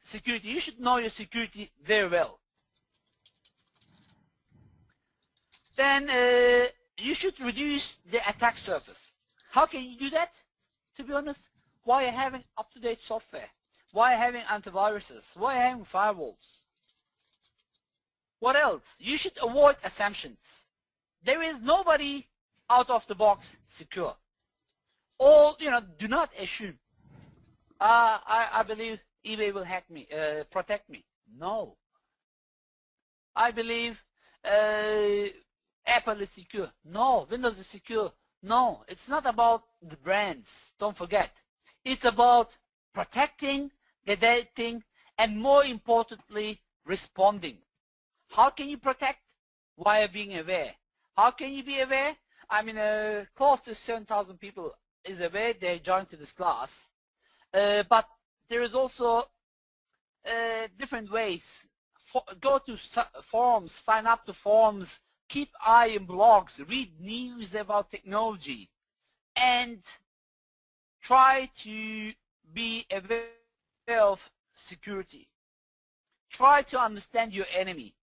security. You should know your security very well. Then you should reduce the attack surface. How can you do that? To be honest, why having up-to-date software? Why having antiviruses? Why having firewalls? What else? You should avoid assumptions. There is nobody out of the box secure. All, do not assume. I believe eBay will hack me, protect me. No. I believe Apple is secure. No. Windows is secure. No. It's not about the brands. Don't forget. It's about protecting, detecting, and more importantly, responding. How can you protect? While being aware. How can you be aware? I mean, close to 7,000 people is aware they joined to this class. But there is also different ways. Go to forums, sign up to forums, keep eye on blogs, read news about technology, and try to be aware of security. Try to understand your enemy.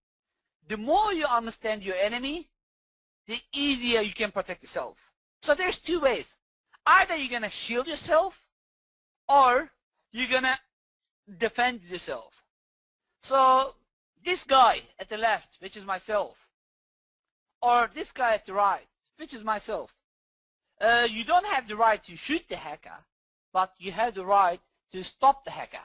The more you understand your enemy, the easier you can protect yourself. So there's two ways. Either you're going to shield yourself or you're going to defend yourself. So this guy at the left, which is myself, or this guy at the right, which is myself, you don't have the right to shoot the hacker, but you have the right to stop the hacker.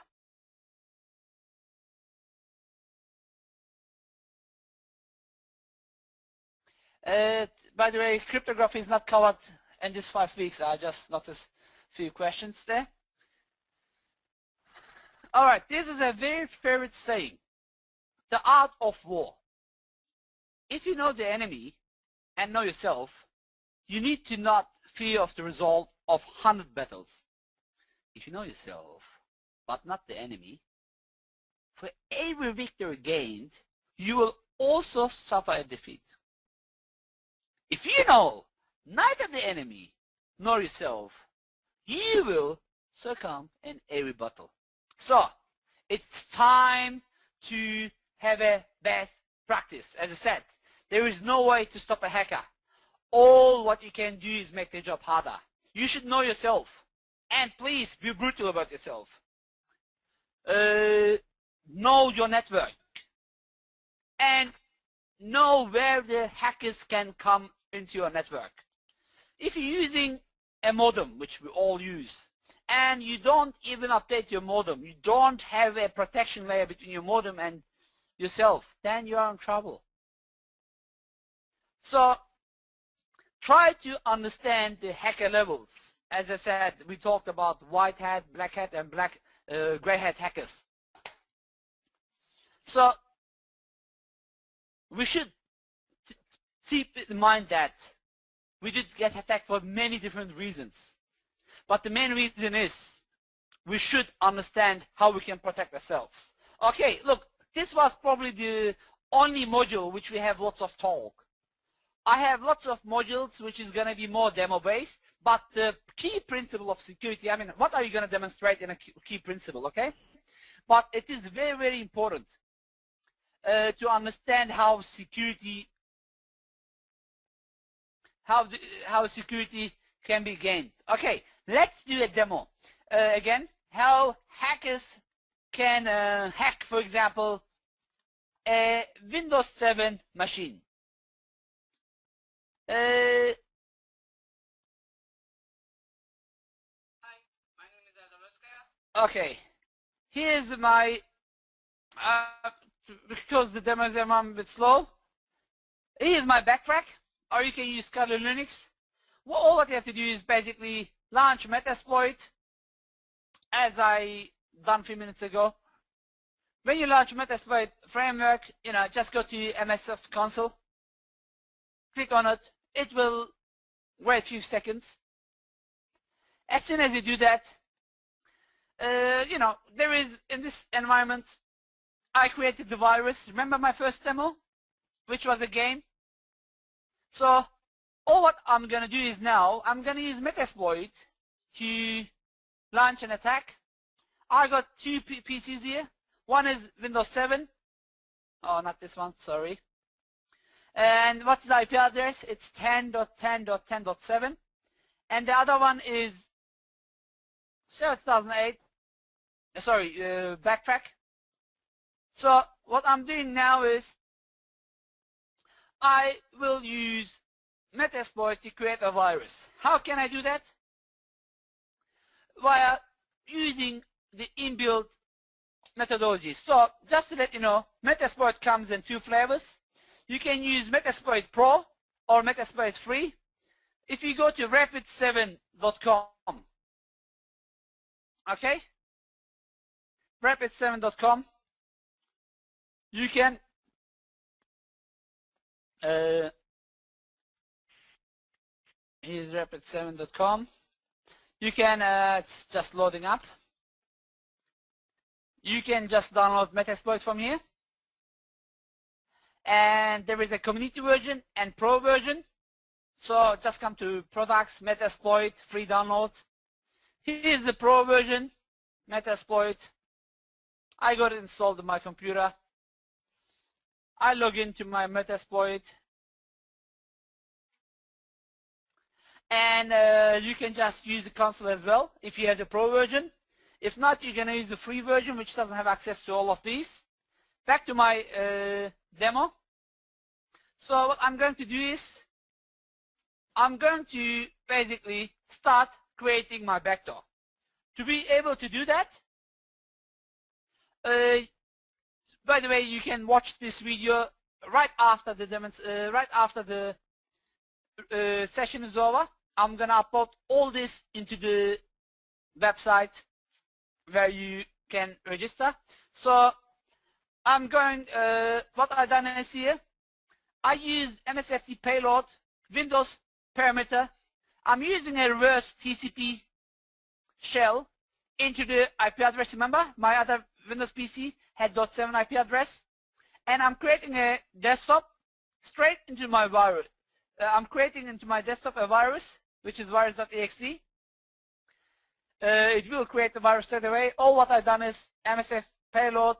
By the way, cryptography is not covered in these 5 weeks. I just noticed a few questions there. Alright, this is a very favorite saying. The art of war. If you know the enemy and know yourself, you need to not fear of the result of 100 battles. If you know yourself, but not the enemy, for every victory gained, you will also suffer a defeat. If you know neither the enemy nor yourself, you will succumb in a rebuttal. So it's time to have a best practice. As I said, there is no way to stop a hacker. All what you can do is make their job harder. You should know yourself, and please be brutal about yourself. Know your network, and know where the hackers can come into your network. If you're using a modem, which we all use, and you don't even update your modem, you don't have a protection layer between your modem and yourself, then you are in trouble. So try to understand the hacker levels. As I said, we talked about white hat, black hat, and gray hat hackers. So we should keep in mind that we did get attacked for many different reasons. But the main reason is we should understand how we can protect ourselves. Okay, look, this was probably the only module which we have lots of talk. I have lots of modules which is going to be more demo based, but the key principle of security, I mean, what are you going to demonstrate in a key principle, okay? But it is very, very important to understand how security can be gained. Okay, let's do a demo. Again, how hackers can hack, for example, a Windows 7 machine. Hi, my name is Erdal. Okay, here's my, because the demo is a bit slow, here's my backtrack, or you can use Kali Linux. All what you have to do is basically launch Metasploit, as I done a few minutes ago. When you launch Metasploit framework, just go to MSF console, click on it. It will wait a few seconds. As soon as you do that, there is, in this environment, I created the virus. Remember my first demo, which was a game? So all what I'm going to do is now, I'm going to use Metasploit to launch an attack. I got two PCs here. One is Windows 7. Oh, not this one, sorry. And what's the IP address? It's 10.10.10.7. And the other one is 2008. Sorry, backtrack. So what I'm doing now is I will use Metasploit to create a virus. How can I do that? Via using the inbuilt methodologies. So just to let you know, Metasploit comes in two flavors. You can use Metasploit Pro or Metasploit Free. If you go to rapid7.com, okay, rapid7.com, you can here's rapid7.com. You can, it's just loading up. You can just download Metasploit from here. And there is a community version and pro version. So just come to products, Metasploit, free download. Here's the pro version, Metasploit. I got it installed on my computer. I log into my Metasploit. And you can just use the console as well if you have the pro version. If not, you're going to use the free version, which doesn't have access to all of these. Back to my demo. So what I'm going to do is I'm going to basically start creating my backdoor. To be able to do that, by the way, you can watch this video right after the session is over. I'm going to upload all this into the website where you can register. So I'm going, what I've done is here, I used MSFT payload, Windows parameter. I'm using a reverse TCP shell into the IP address. Remember, my other Windows PC had .7 IP address. And I'm creating a desktop straight into my virus. I'm creating into my desktop a virus, which is virus.exe. it will create the virus straight away. All what I've done is MSF payload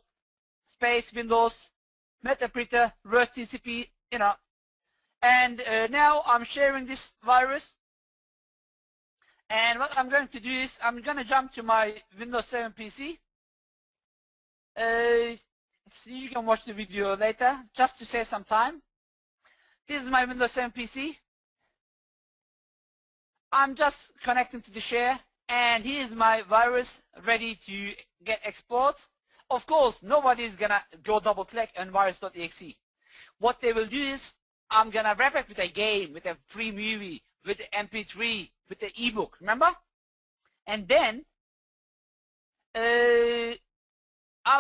space Windows Metapreter reverse TCP, you know, and now I'm sharing this virus. And what I'm going to do is I'm going to jump to my Windows 7 PC. So you can watch the video later just to save some time. This is my Windows 7 PC. I'm just connecting to the share, and here's my virus ready to get export. Of course, nobody is gonna go double click on virus.exe. What they will do is I'm gonna wrap it with a game, with a free movie, with the MP3, with the ebook, remember? And then I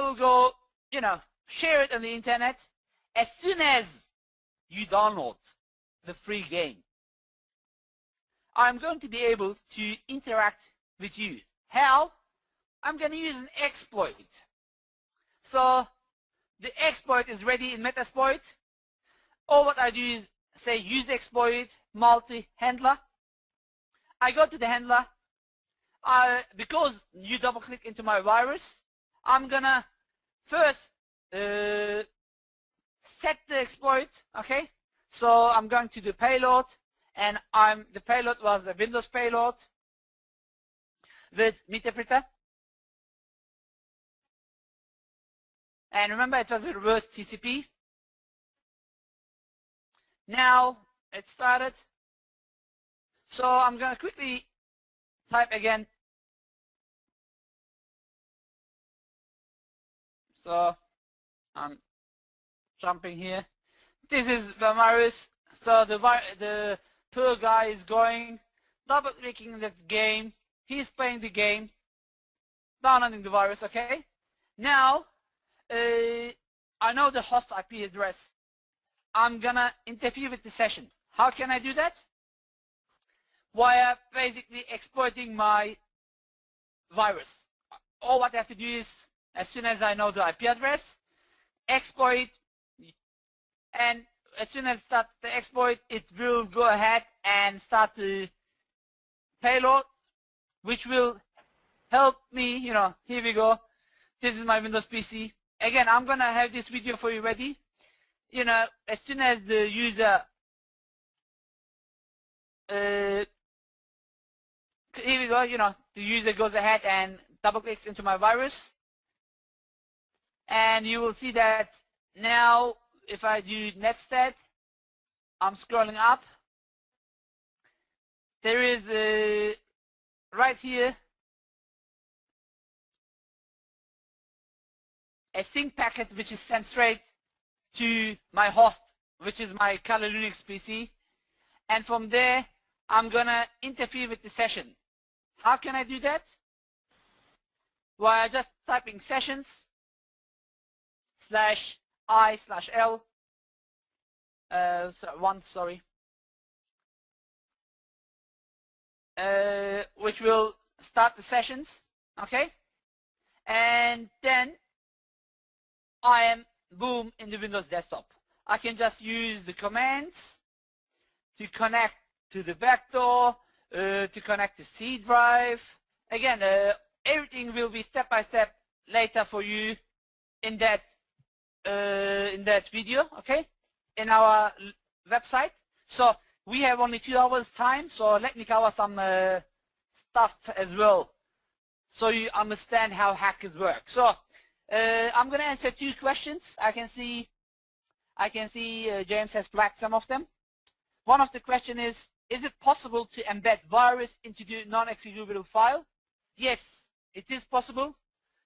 will go, you know, share it on the internet as soon as you download the free game. I'm going to be able to interact with you. How? I'm going to use an exploit. So the exploit is ready in Metasploit. All what I do is say use exploit multi-handler. I go to the handler. Because you double click into my virus, I'm gonna first set the exploit, okay? So I'm going to do payload, and the payload was a Windows payload with Metapreter. And remember, it was a reverse TCP. Now it started. So I'm going to quickly type again. So I'm jumping here. This is the virus. So the poor guy is going, double clicking the game. He's playing the game, downloading the virus, okay? Now, I know the host IP address. I'm gonna interfere with the session. How can I do that? Via basically exploiting my virus. All what I have to do is, as soon as I know the IP address, exploit, and as soon as start the exploit, it will go ahead and start the payload, which will help me, you know, here we go. This is my Windows PC. Again, I'm gonna have this video for you ready. You know, as soon as the user, here we go, you know, the user goes ahead and double clicks into my virus. And you will see that now, if I do netstat, I'm scrolling up. There is right here a sync packet which is sent straight to my host, which is my Kali Linux PC. And from there, I'm gonna interfere with the session. How can I do that? By just typing sessions /i/l which will start the sessions, okay? And then I am boom in the Windows desktop. I can just use the commands to connect to the backdoor, to connect to C drive. Again, everything will be step by step later for you in that video, okay, in our website. So we have only 2 hours time, so let me cover some stuff as well, so you understand how hackers work. So I'm going to answer 2 questions. I can see James has flagged some of them. One of the question is it possible to embed virus into the non-executable file? Yes, it is possible.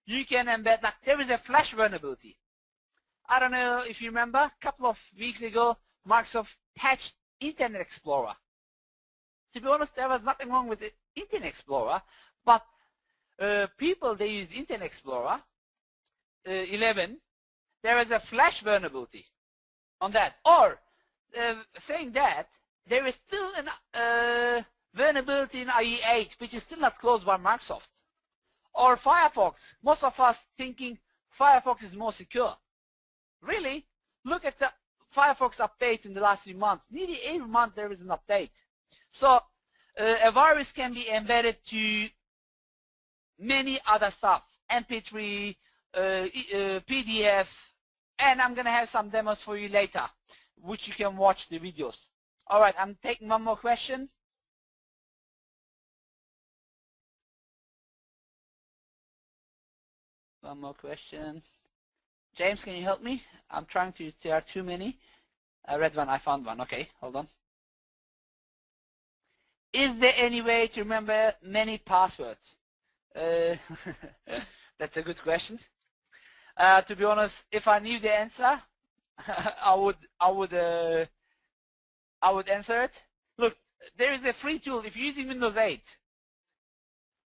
You can embed, like there is a flash vulnerability. I don't know if you remember, a couple of weeks ago, Microsoft patched Internet Explorer. To be honest, there was nothing wrong with the Internet Explorer, but people, they use Internet Explorer 11, there is a flash vulnerability on that. Or saying that, there is still a vulnerability in IE8, which is still not closed by Microsoft. Or Firefox. Most of us thinking Firefox is more secure. Really? Look at the Firefox updates in the last few months. Nearly every month there is an update. So a virus can be embedded to many other stuff, MP3, PDF, and I'm going to have some demos for you later, which you can watch the videos. All right, I'm taking one more question. One more question. James, can you help me? I'm trying to, there are too many. I read one, I found one. Okay, hold on. Is there any way to remember many passwords? That's a good question. To be honest, if I knew the answer, I would answer it. Look, there is a free tool. If you're using Windows 8,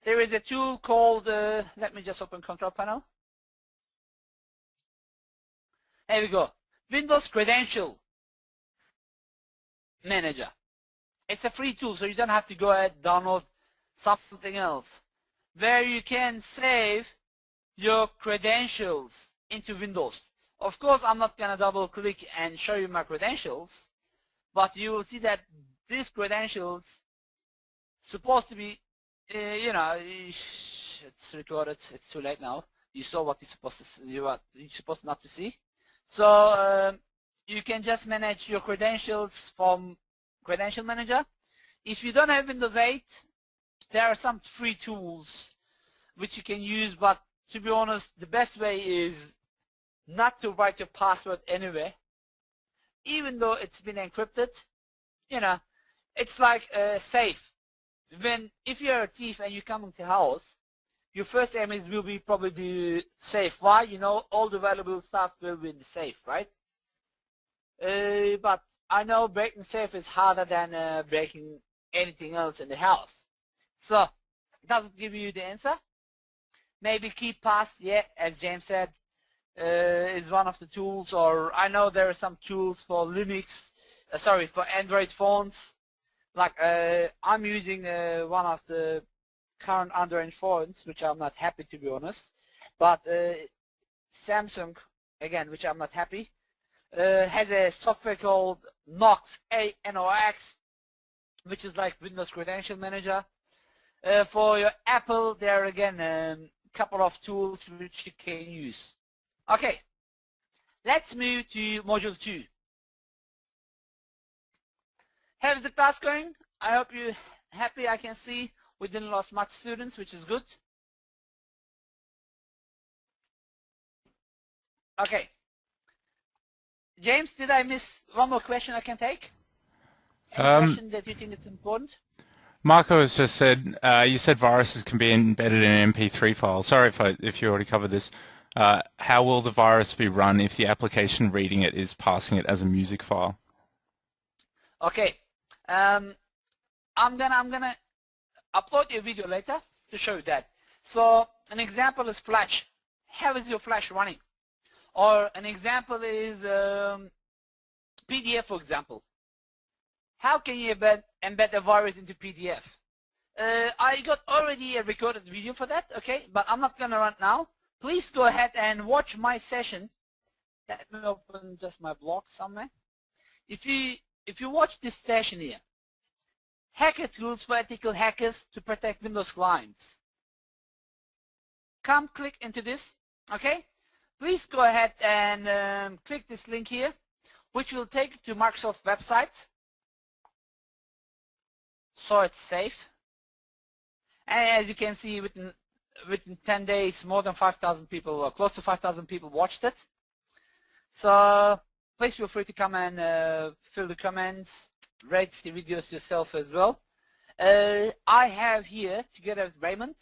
there is a tool called, let me just open Control Panel. Here we go. Windows Credential Manager. It's a free tool, so you don't have to go ahead and download something else, where you can save your credentials into Windows. Of course, I'm not going to double click and show you my credentials, but you will see that these credentials supposed to be, you know, it's recorded. It's too late now. You saw what you're supposed to see, you're supposed not to see. So you can just manage your credentials from Credential Manager. If you don't have Windows 8, there are some free tools which you can use, but to be honest, the best way is not to write your password anywhere, even though it's been encrypted. You know, it's like safe. If you're a thief and you come into house, your first aim will be probably the safe. Why? You know, all the valuable stuff will be in the safe, right? But I know breaking safe is harder than breaking anything else in the house. So, does it give you the answer? Maybe KeePass, yeah, as James said, is one of the tools. Or I know there are some tools for Linux, for Android phones. Like I'm using one of the current Android phones, which I'm not happy, to be honest. But Samsung, again, which I'm not happy, has a software called Nox, A-N-O-X, which is like Windows Credential Manager. For your Apple, there are again a couple of tools which you can use. Okay, let's move to Module 2. How's the class going? I hope you're happy. I can see we didn't lose much students, which is good. Okay. James, did I miss one more question I can take? Any question that you think is important? Marco has just said, you said viruses can be embedded in an MP3 file. Sorry if you already covered this. How will the virus be run if the application reading it is passing it as a music file? Okay. I'm gonna upload a video later to show you that. So an example is Flash. How is your Flash running? Or an example is PDF, for example. How can you embed a virus into PDF? I got already a recorded video for that, okay, but I'm not going to run now. Please go ahead and watch my session. Let me open just my blog somewhere. If you watch this session here, hacker tools for ethical hackers to protect Windows clients. Come click into this, okay? Please go ahead and click this link here, which will take you to Microsoft website. So it's safe. And as you can see, within 10 days, more than 5,000 people, or close to 5,000 people watched it. So please feel free to come and fill the comments, rate the videos yourself as well. I have here, together with Raymond,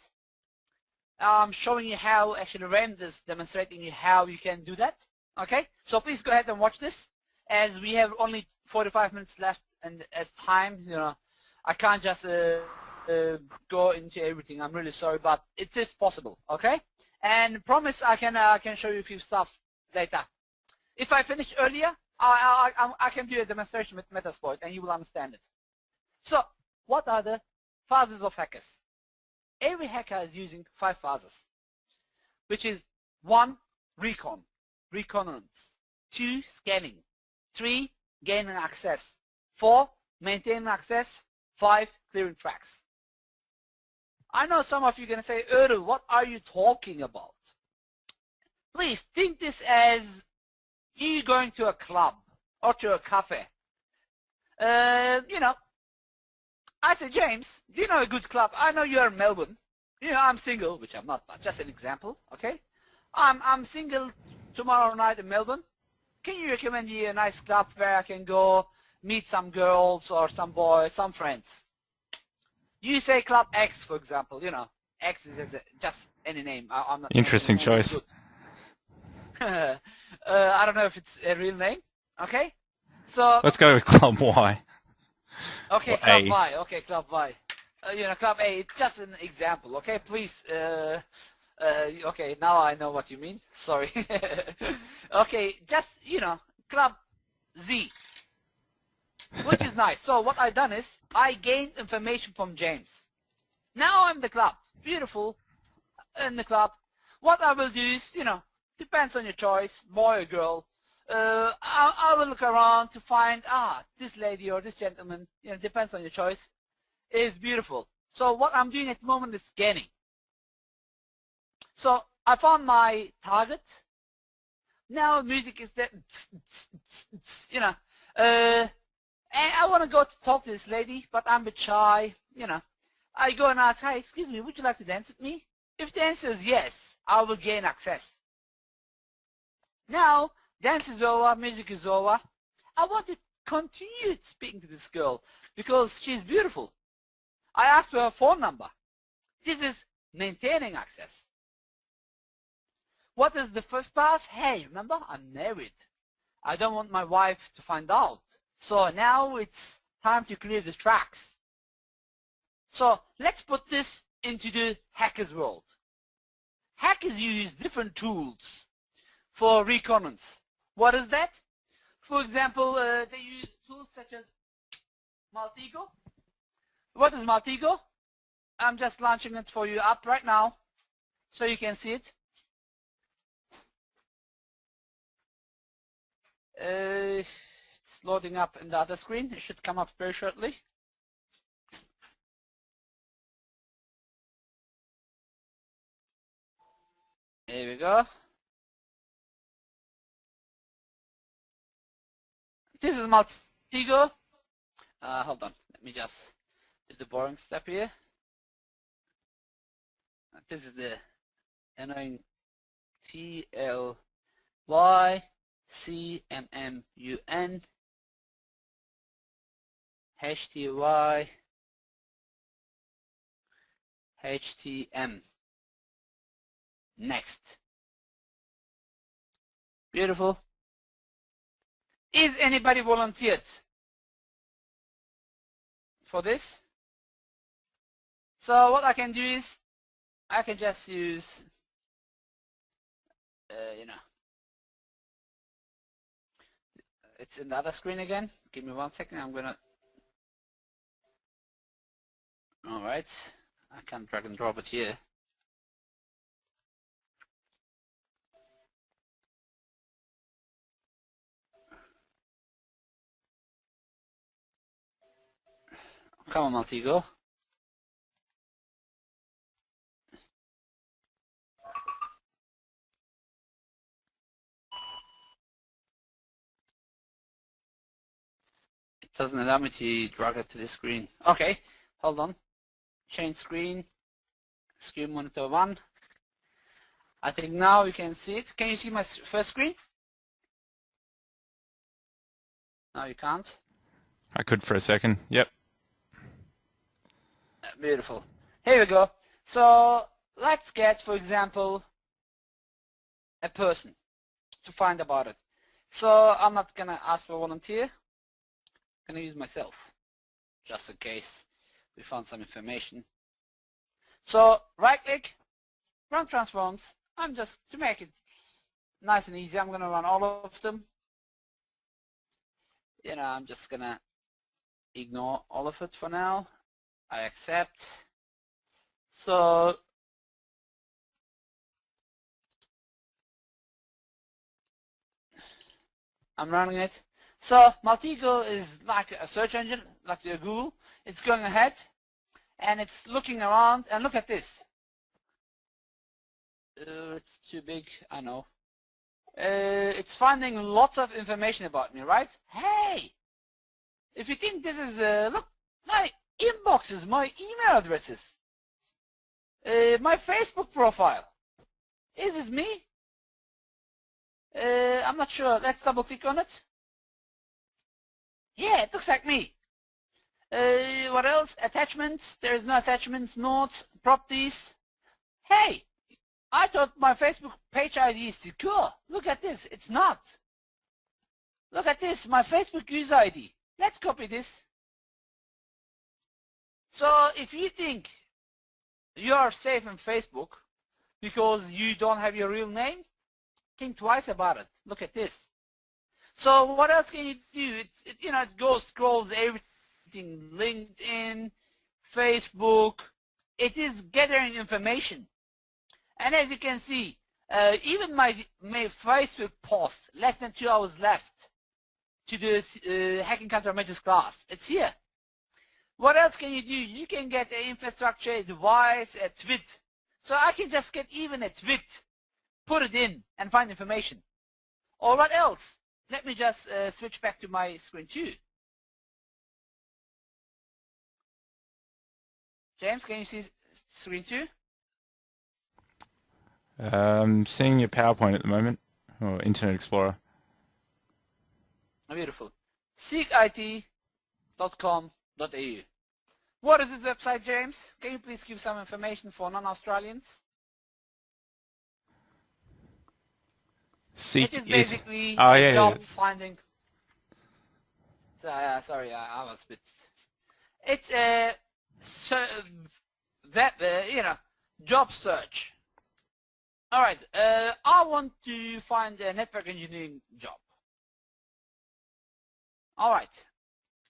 I'm showing you how, actually Raymond is demonstrating you how you can do that. Okay, so please go ahead and watch this, as we have only 45 minutes left, and as time, you know, I can't just go into everything. I'm really sorry, but it is possible. Okay, and promise I can show you a few stuff later. If I finish earlier, I can do a demonstration with Metasploit, and you will understand it. So, what are the phases of hackers? Every hacker is using 5 phases, which is 1, reconnaissance, 2, scanning, 3, gaining access, 4, maintaining access, 5, clearing tracks. I know some of you are going to say, Erdal, what are you talking about? Please think this as you going to a club or to a cafe. You know, I say, James, do you know a good club? I know you're in Melbourne. You know, I'm single, which I'm not, but just an example, okay? I'm single tomorrow night in Melbourne. Can you recommend me a nice club where I can go meet some girls or some boys, some friends? You say Club X, for example. You know, X is just any name. I'm not. Interesting choice. I don't know if it's a real name. Okay, so let's go with Club Y. Okay, Club Y. Okay, Club Y. You know, Club A. It's just an example. Okay, please. Okay, now I know what you mean. Sorry. Okay, just, you know, Club Z, which is nice. So what I've done is I gained information from James. Now I'm the club. Beautiful. In the club. What I will do is, you know, depends on your choice, boy or girl. I will look around to find, this lady or this gentleman, you know, depends on your choice, is beautiful. So what I'm doing at the moment is scanning. So I found my target. Now music is there, you know, and I want to go to talk to this lady, but I'm a bit shy, you know. I go and ask, hi, excuse me, would you like to dance with me? If the answer is yes, I will gain access. Now, dance is over, music is over. I want to continue speaking to this girl because she's beautiful. I asked for her phone number. This is maintaining access. What is the first part? Hey, remember, I'm married. I don't want my wife to find out. So now it's time to clear the tracks. So let's put this into the hacker's world. Hackers use different tools for reconnaissance. What is that? For example, they use tools such as Maltigo. What is Maltigo? I'm just launching it for you up right now so you can see it. It's loading up in the other screen. It should come up very shortly. Here we go. This is Maltigo. Hold on. Let me just do the boring step here. This is the annoying TLYCMMUN HTY Next. Beautiful. Is anybody volunteered for this? So what I can do is I can just use, you know, it's in the other screen again. Give me 1 second. I'm gonna. All right. I can drag and drop it here. Come on, Maltigo. It doesn't allow me to drag it to the screen. Okay, hold on. Change screen. Screen monitor 1. I think now you can see it. Can you see my first screen? No, you can't. I could for a second. Yep. Beautiful. Here we go. So let's get, for example, a person to find about it. So I'm not gonna ask for a volunteer. I'm gonna use myself, just in case we found some information. So right click, run transforms. I'm just, to make it nice and easy, I'm gonna run all of them. You know, I'm just gonna ignore all of it for now. I accept. So I'm running it. So Maltigo is like a search engine, like your Google. It's going ahead and it's looking around, and look at this. It's too big, I know. It's finding lots of information about me, right? Hey! If you think this is, look, my inboxes, my email addresses, my Facebook profile. Is this me? I'm not sure. Let's double click on it. Yeah, it looks like me. What else? Attachments. There's no attachments. Notes. Properties. Hey! I thought my Facebook page ID is secure. Look at this. It's not. Look at this. My Facebook user ID. Let's copy this. So if you think you are safe in Facebook because you don't have your real name, think twice about it. Look at this. So what else can you do? It goes, scrolls everything. LinkedIn, Facebook. It is gathering information. And as you can see, even my Facebook post, less than 2 hours left to the Hacking Countermeasures class. It's here. What else can you do? You can get an infrastructure, a device, a tweet. So I can just get even a tweet, put it in, and find information. Or what else? Let me just switch back to my screen 2. James, can you see screen 2? Seeing your PowerPoint at the moment, or Internet Explorer. Beautiful. seekit.com.au. What is this website, James? Can you please give some information for non-Australians? It is basically job finding. Sorry, I was a bit. It's a job search. All right, I want to find a network engineering job. All right,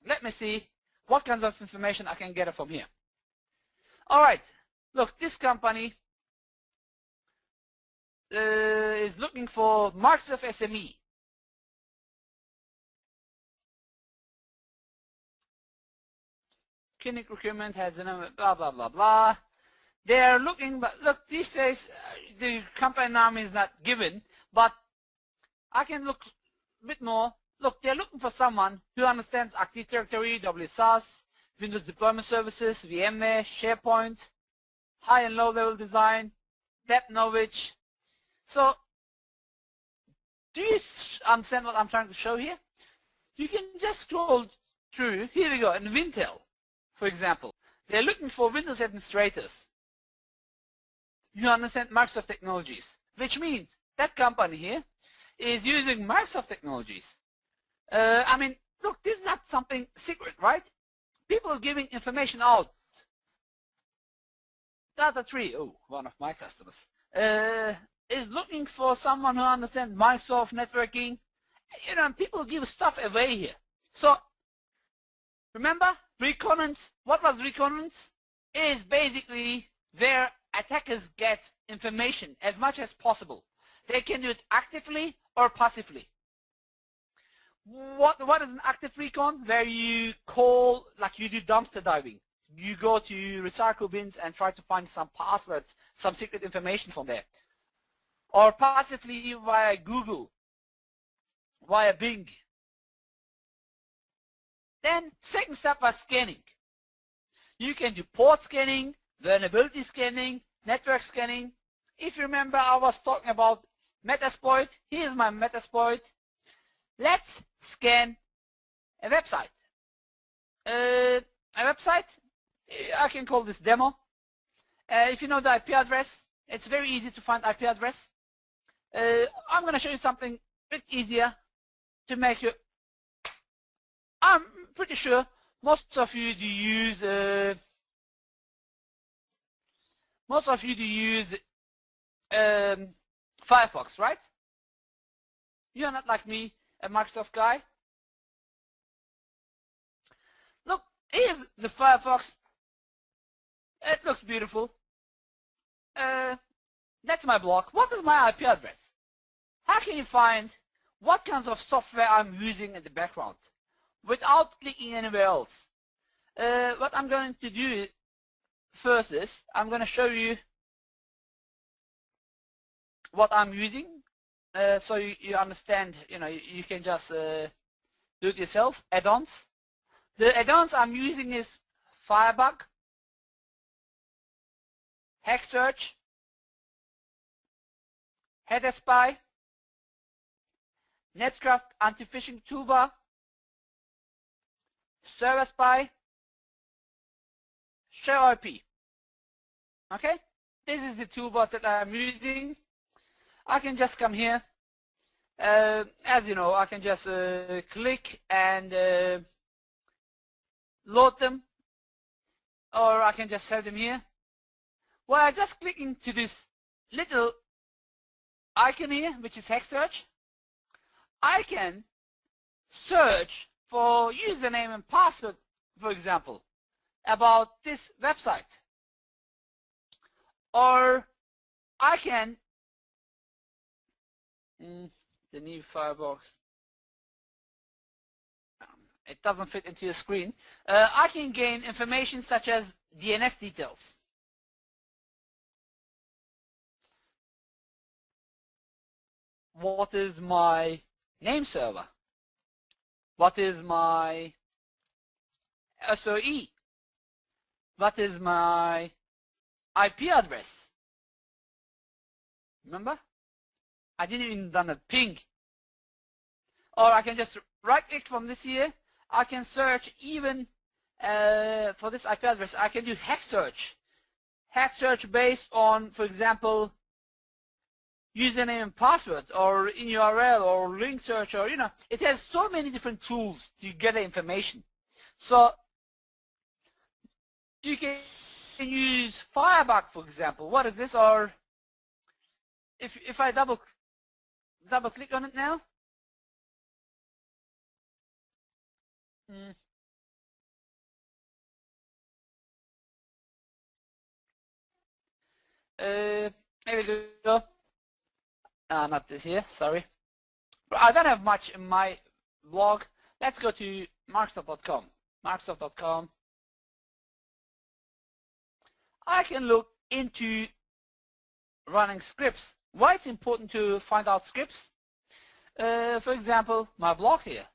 let me see what kinds of information I can get from here. All right, look, this company is looking for Microsoft SME. Clinic recruitment has a number, blah, blah, blah, blah. They are looking, but look, this says the company name is not given, but I can look a bit more. Look, they're looking for someone who understands Active Directory, WSUS, Windows Deployment Services, VMware, SharePoint, high and low level design, depth knowledge. So, do you understand what I'm trying to show here? You can just scroll through. Here we go, in Wintel, for example. They're looking for Windows administrators. You understand Microsoft technologies, which means that company here is using Microsoft technologies. I mean, look, this is not something secret, right? People are giving information out. Data3, oh, one of my customers, is looking for someone who understands Microsoft networking. People give stuff away here. So, remember, Reconnaissance, what was Reconnaissance? Is basically where attackers get information as much as possible. They can do it actively or passively. What is an active recon? Where you call, like you do dumpster diving. You go to recycle bins and try to find some passwords, some secret information from there. Or passively via Google, via Bing. Then second step was scanning. You can do port scanning, vulnerability scanning, network scanning. If you remember, I was talking about Metasploit. Here's my Metasploit. Let's scan a website. I can call this demo. If you know the IP address, it's very easy to find IP address. I'm going to show you something a bit easier to make you. I'm pretty sure most of you do use Firefox, right? You're not like me, a Microsoft guy. Look, here's the Firefox. It looks beautiful. That's my block. What is my IP address? How can you find what kinds of software I'm using in the background without clicking anywhere else? What I'm going to do first is I'm going to show you what I'm using, so you understand. You can just do it yourself. Add-ons. The add-ons I'm using is Firebug, HackSearch, Header Spy, Netcraft Anti-Phishing Toolbar, Server Spy, Share IP. Okay, this is the toolbars that I'm using. I can just come here. As you know, I can just click and load them, or I can just have them here. Well, I just click into this little icon here, which is HackSearch. I can search for username and password, for example, about this website. Or I can, the new Firebox, it doesn't fit into your screen. I can gain information such as DNS details. What is my name server? What is my SOE? What is my IP address? Remember? I didn't even done a ping. Or I can just right click from this here. I can search even for this IP address. I can do hack search. Hack search based on, for example, username and password, or in URL, or link search, or it has so many different tools to get the information. So you can use Firebug, for example. What is this? Or if I double click on it now, here we go. Not this here, sorry. But I don't have much in my blog. Let's go to Microsoft.com. Microsoft.com. I can look into running scripts. Why it's important to find out scripts? For example, my blog here.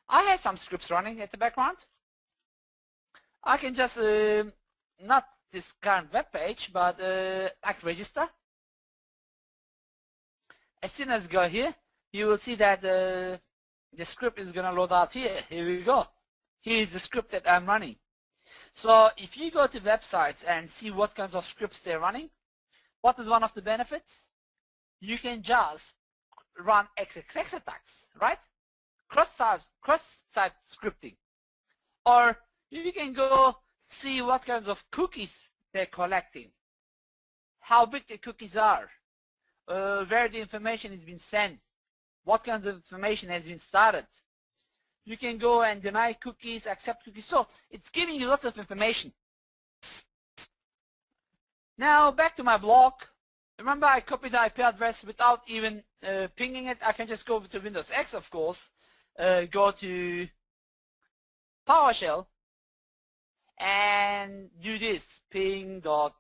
I have some scripts running at the background. I can just, not this current web page, but like register. As soon as you go here, you will see that the script is going to load out here. Here we go. Here is the script that I'm running. So if you go to websites and see what kinds of scripts they're running, what is one of the benefits? You can just run XXX attacks, right? Cross-site scripting. Or you can go see what kinds of cookies they're collecting, how big the cookies are, where the information has been sent, what kinds of information has been started. You can go and deny cookies, accept cookies. So it's giving you lots of information. Now back to my blog. Remember, I copied the IP address without even pinging it. I can just go to Windows X, of course, go to PowerShell, and do this, ping.erdal,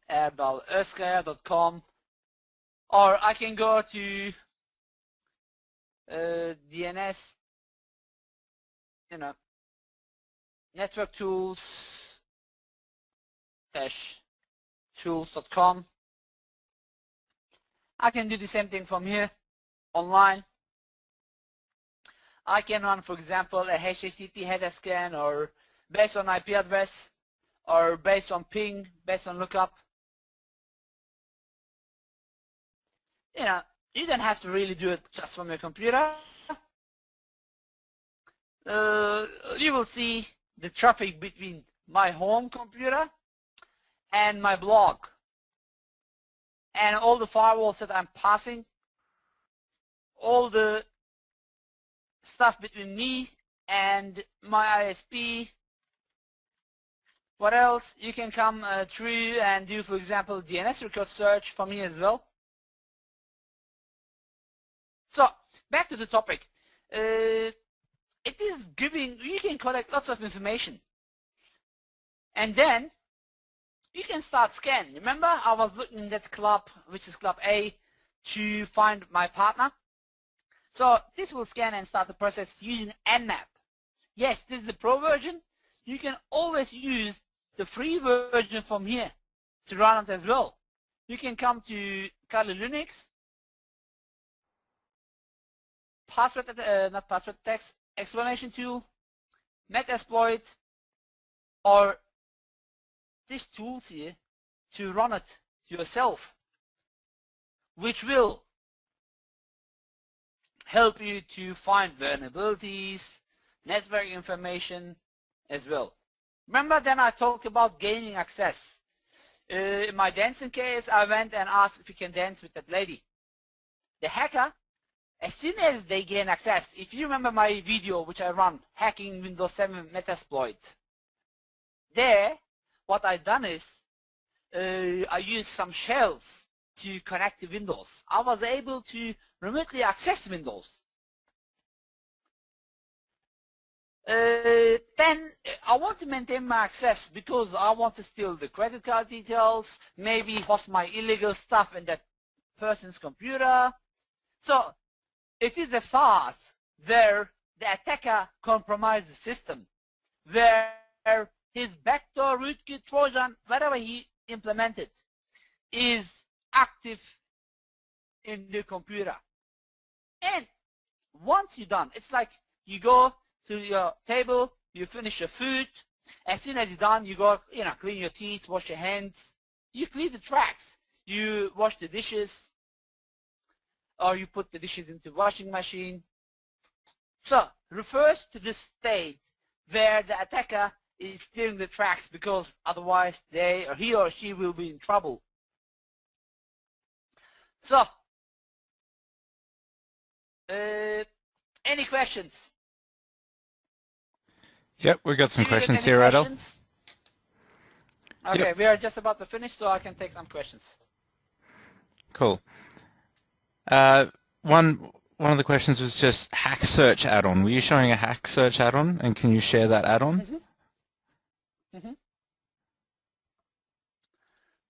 Ozkaya.com, or I can go to DNS, network tools, tools.com. I can do the same thing from here, online. I can run, for example, a HTTP header scan, or based on IP address, or based on ping, based on lookup. You don't have to really do it just from your computer. You will see the traffic between my home computer and my blog, and all the firewalls that I'm passing, all the stuff between me and my ISP. What else? You can come through and do, for example, DNS record search for me as well. So back to the topic. It is giving, you can collect lots of information, and then you can start scan. Remember, I was looking in that club, which is club A, to find my partner. So this will scan and start the process using Nmap. Yes, this is the pro version. You can always use the free version from here to run it as well. You can come to Kali Linux, password, not password text, explanation tool, Metasploit, or these tools here to run it yourself, which will help you to find vulnerabilities, network information as well. Remember then I talked about gaining access. In my dancing case, I went and asked if you can dance with that lady. The hacker, as soon as they gain access, if you remember my video which I run, hacking Windows 7 Metasploit, there what I done is I used some shells to connect to Windows. I was able to remotely access Windows. Then I want to maintain my access because I want to steal the credit card details, maybe host my illegal stuff in that person's computer. So it is a farce where the attacker compromises the system, where his backdoor, rootkit, Trojan, whatever he implemented, is active in the computer. And once you're done, it's like you go to your table, you finish your food. As soon as you're done, you go, clean your teeth, wash your hands. You clean the tracks. You wash the dishes, or you put the dishes into the washing machine. So, refers to this state where the attacker is clearing the tracks because otherwise he or she will be in trouble. So, any questions? Yep, we got some questions here, Erdal. Okay, yep. We are just about to finish, so I can take some questions. Cool. One of the questions was just hack search add-on. Were you showing a hack search add-on, and can you share that add-on? Mm-hmm. Mm-hmm.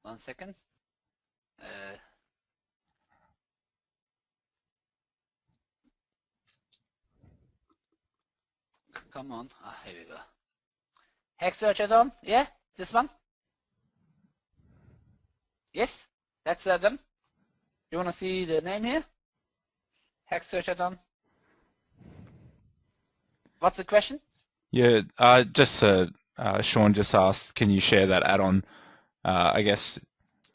1 second. Come on. Here we go. Hack search add-on. Yeah, this one. Yes, that's them. You want to see the name here? Hack search add-on. What's the question? Yeah, Sean just asked, can you share that add-on? I guess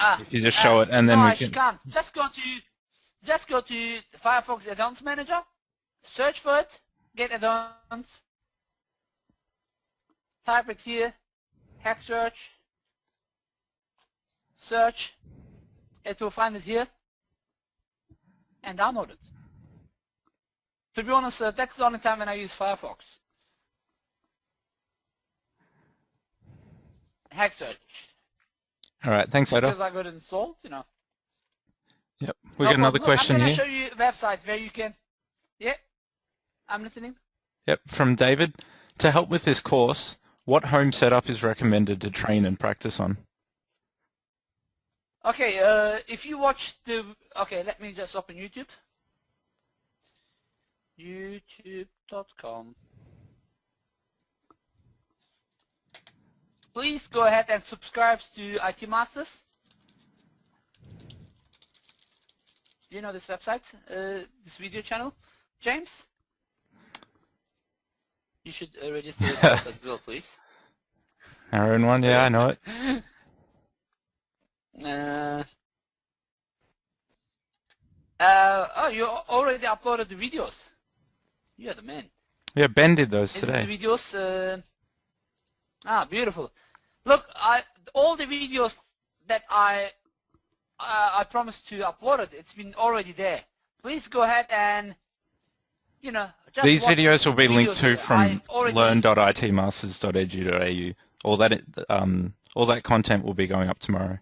if you just show it and then we can. No, I can't. Just go to Firefox Add-ons Manager, search for it, get add-ons, type it here, hack search, search, it will find it here, and download it. To be honest, that's the only time when I use Firefox. Hack search. All right, thanks, Erdal. Because I got it installed, Yep, we got another question here. I'm going to show you websites where you can. Yeah, I'm listening. Yep, from David. To help with this course, what home setup is recommended to train and practice on? Okay, if you watch the... Okay, let me just open YouTube. YouTube.com. Please go ahead and subscribe to IT Masters. Do you know this website, this video channel, James? You should register yourself as well, please. Our own one, yeah, I know it. Oh, you already uploaded the videos. You're the man. Yeah, Ben did those today. The videos. Beautiful. Look, all the videos that I promised to upload it's been already there. Please go ahead and, just these videos will be linked to here. from learn.itmasters.edu.au. All that content will be going up tomorrow.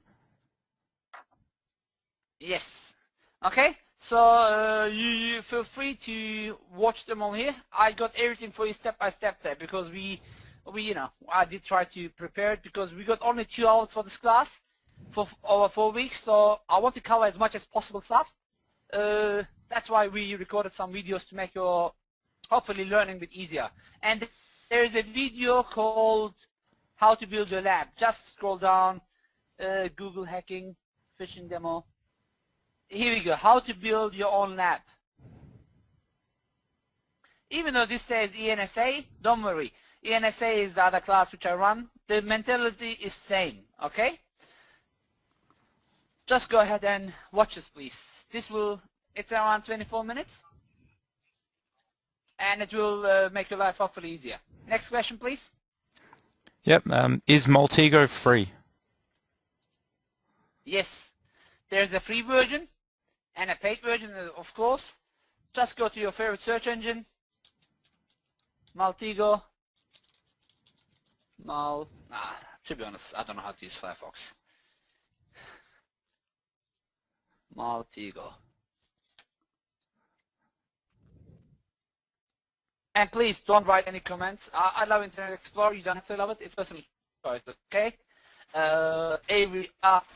Yes. Okay. So you feel free to watch them all here. I got everything for you step by step there because we I did try to prepare it because we got only 2 hours for this class for over 4 weeks, so I want to cover as much as possible stuff. That's why we recorded some videos to make your hopefully learning a bit easier. And there is a video called How to Build Your Lab. Just scroll down, Google hacking, phishing demo. Here we go, how to build your own lab. Even though this says ENSA, don't worry. ENSA is the other class which I run. The mentality is same, okay? Just go ahead and watch this, please. It's around 24 minutes. And it will make your life hopefully easier. Next question, please. Yep. Is Maltego free? Yes. There's a free version and a paid version, of course. Just go to your favorite search engine. Maltego. To be honest, I don't know how to use Firefox. Maltego. And please don't write any comments. I love Internet Explorer. You don't have to love it. It's personal choice, okay? Every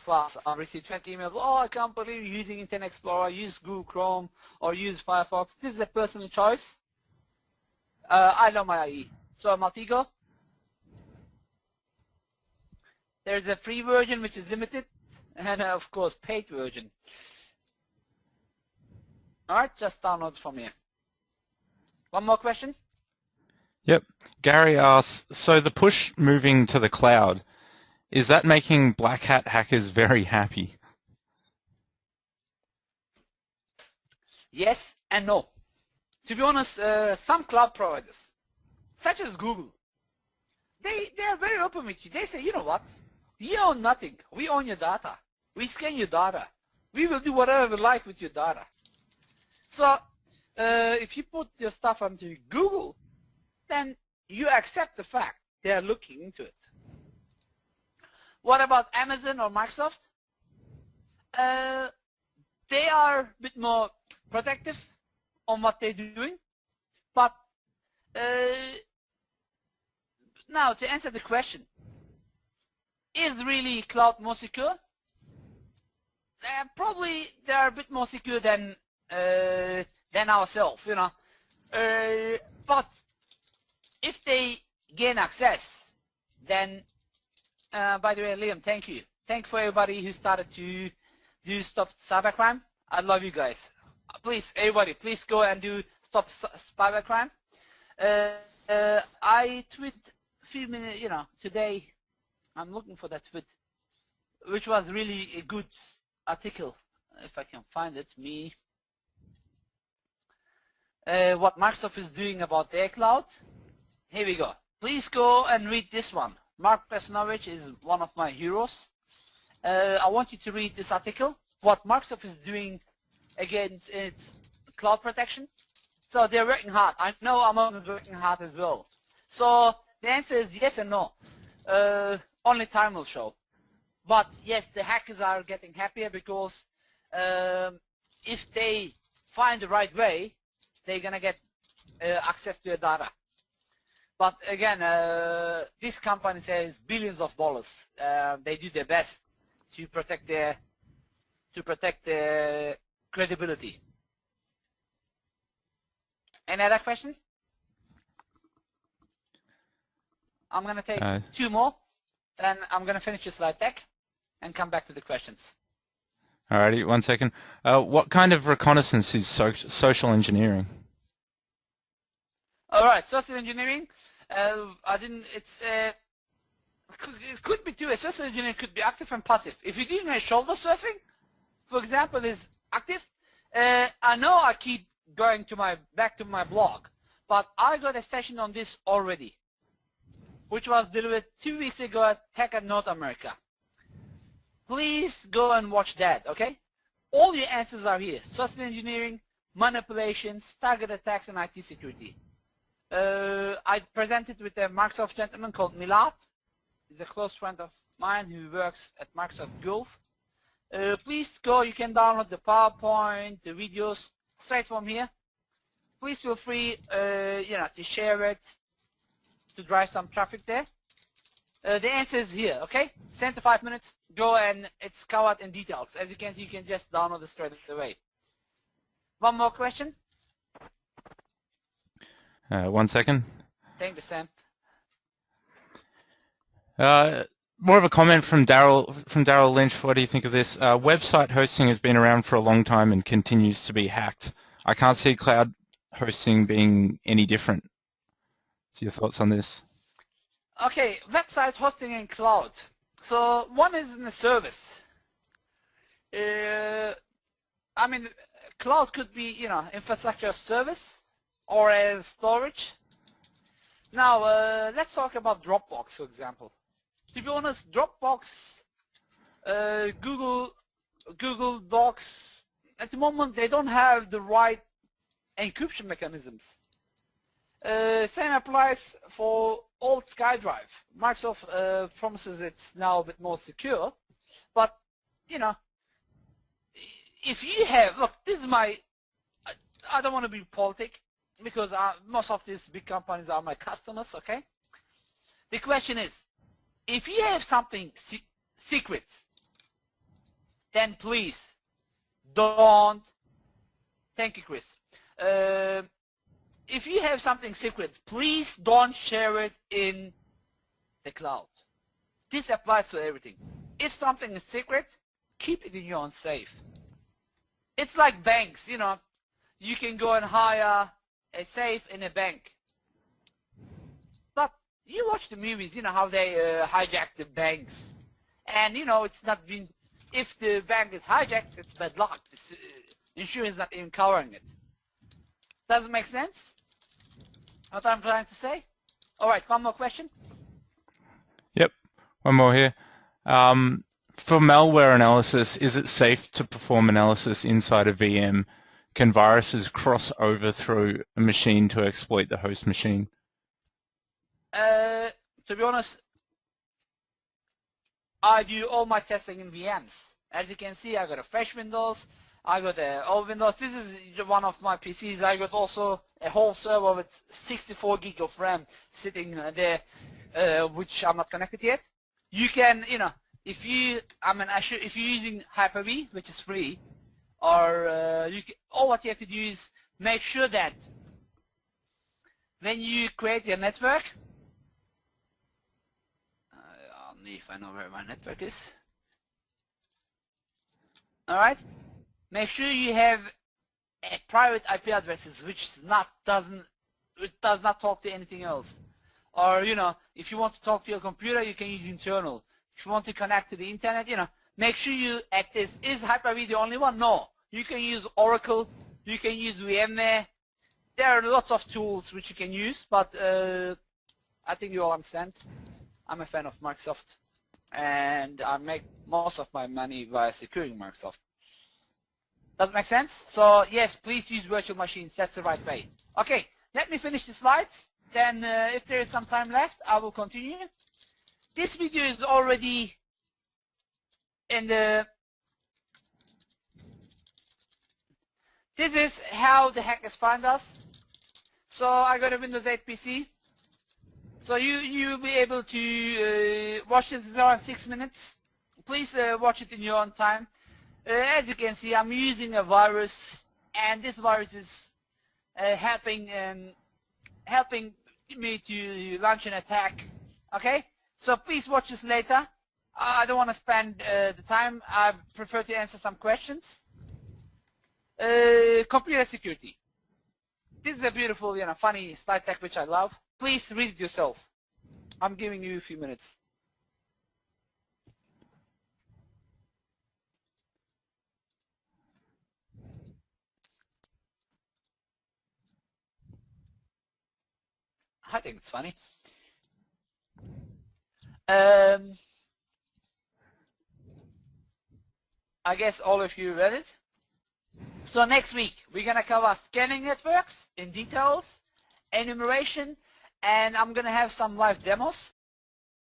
class I received 20 emails. Oh, I can't believe you're using Internet Explorer. Use Google Chrome or use Firefox. This is a personal choice. I love my IE. So Maltego. There's a free version which is limited, and of course paid version. Alright, just download from here. One more question? Yep. Gary asks, so the push moving to the cloud, is that making black hat hackers very happy? Yes and no. To be honest, some cloud providers, such as Google, they are very open with you. They say, you know what? You own nothing. We own your data. We scan your data. We will do whatever we like with your data. So if you put your stuff onto Google, then you accept the fact they are looking into it. What about Amazon or Microsoft? They are a bit more protective on what they're doing. But now to answer the question, is really cloud more secure? Probably they are a bit more secure than ourselves, but if they gain access, then by the way, Liam, thank you for everybody who started to do Stop Cybercrime. I love you guys. Please, everybody, please go and do Stop Cybercrime. I tweeted a few minutes, today. I'm looking for that tweet, which was really a good article. If I can find it, what Microsoft is doing about their cloud. Here we go. Please go and read this one. Mark Pesnovich is one of my heroes. I want you to read this article, what Microsoft is doing against its cloud protection. So they're working hard. I know Amazon is working hard as well. So the answer is yes and no. Only time will show. But yes, the hackers are getting happier because if they find the right way, they're going to get access to your data. But again, this company says billions of dollars. They do their best to protect their credibility. Any other questions? I'm going to take 2 more, then I'm going to finish the slide deck and come back to the questions. Alrighty, 1 second. What kind of reconnaissance is social engineering? All right, social engineering. It could be two. Social engineering could be active and passive. If you're doing a shoulder surfing, for example, is active. I know I keep going to back to my blog, but I got a session on this already, which was delivered 2 weeks ago at Tech at North America. Please go and watch that, okay? All your answers are here. Social engineering, manipulations, target attacks, and IT security. I presented with a Microsoft gentleman called Milad. He's a close friend of mine who works at Microsoft Gulf. Please go, you can download the PowerPoint, the videos straight from here. Please feel free, to share it. to drive some traffic there? The answer is here, okay? 10 to 5 minutes, go, and it's covered in details. As you can see, you can just download it straight away. One more question? 1 second. Thank you, Sam. More of a comment from Daryl Lynch. What do you think of this? Website hosting has been around for a long time and continues to be hacked. I can't see cloud hosting being any different. What's your thoughts on this? Okay, website hosting and cloud. So one is in a service. I mean, cloud could be, you know, infrastructure as service or as storage. Now, let's talk about Dropbox, for example. To be honest, Dropbox, Google Docs, at the moment they don't have the right encryption mechanisms. Same applies for old SkyDrive. Microsoft promises it's now a bit more secure, but you know, if you have, look, this is my, I don't want to be politic because most of these big companies are my customers, okay? The question is, if you have something secret, then please don't, thank you, Chris. If you have something secret, please don't share it in the cloud. This applies to everything. If something is secret, keep it in your own safe. It's like banks, you know, you can go and hire a safe in a bank. But you watch the movies, you know, how they hijack the banks. And, you know, it's not been, if the bank is hijacked, it's bad luck. Insurance is not even covering it. Does it make sense? What I'm trying to say? Alright, one more question. Yep, one more here. For malware analysis, is it safe to perform analysis inside a VM? Can viruses cross over through a machine to exploit the host machine? To be honest, I do all my testing in VMs. As you can see, I got a fresh Windows, I got old Windows. This is one of my PCs. I got also a whole server with 64 gig of RAM sitting there, which I'm not connected yet. You can, you know, if you, if you're using Hyper-V, which is free, or all what you have to do is make sure that when you create your network, I'll see if I know where my network is. All right, make sure you have a private IP addresses which does not talk to anything else. Or, you know, if you want to talk to your computer, you can use internal. If you want to connect to the internet, you know, make sure you act this. Is Hyper-V the only one? No. You can use Oracle, you can use VMware. There are lots of tools which you can use, but I think you all understand. I'm a fan of Microsoft, and I make most of my money by securing Microsoft. Does it make sense? So yes, please use virtual machines. That's the right way. Okay, let me finish the slides. Then if there is some time left, I will continue. This video is already in the... This is how the hackers find us. So I got a Windows 8 PC. So you'll be able to watch this around 6 minutes. Please watch it in your own time. As you can see, I'm using a virus, and this virus is helping me to launch an attack. Okay, so please watch this later. I don't want to spend the time. I prefer to answer some questions. Computer security. This is a beautiful, you know, funny slide deck which I love. Please read it yourself. I'm giving you a few minutes. I think it's funny. I guess all of you read it. So next week we're gonna cover scanning networks in details, enumeration, and I'm gonna have some live demos.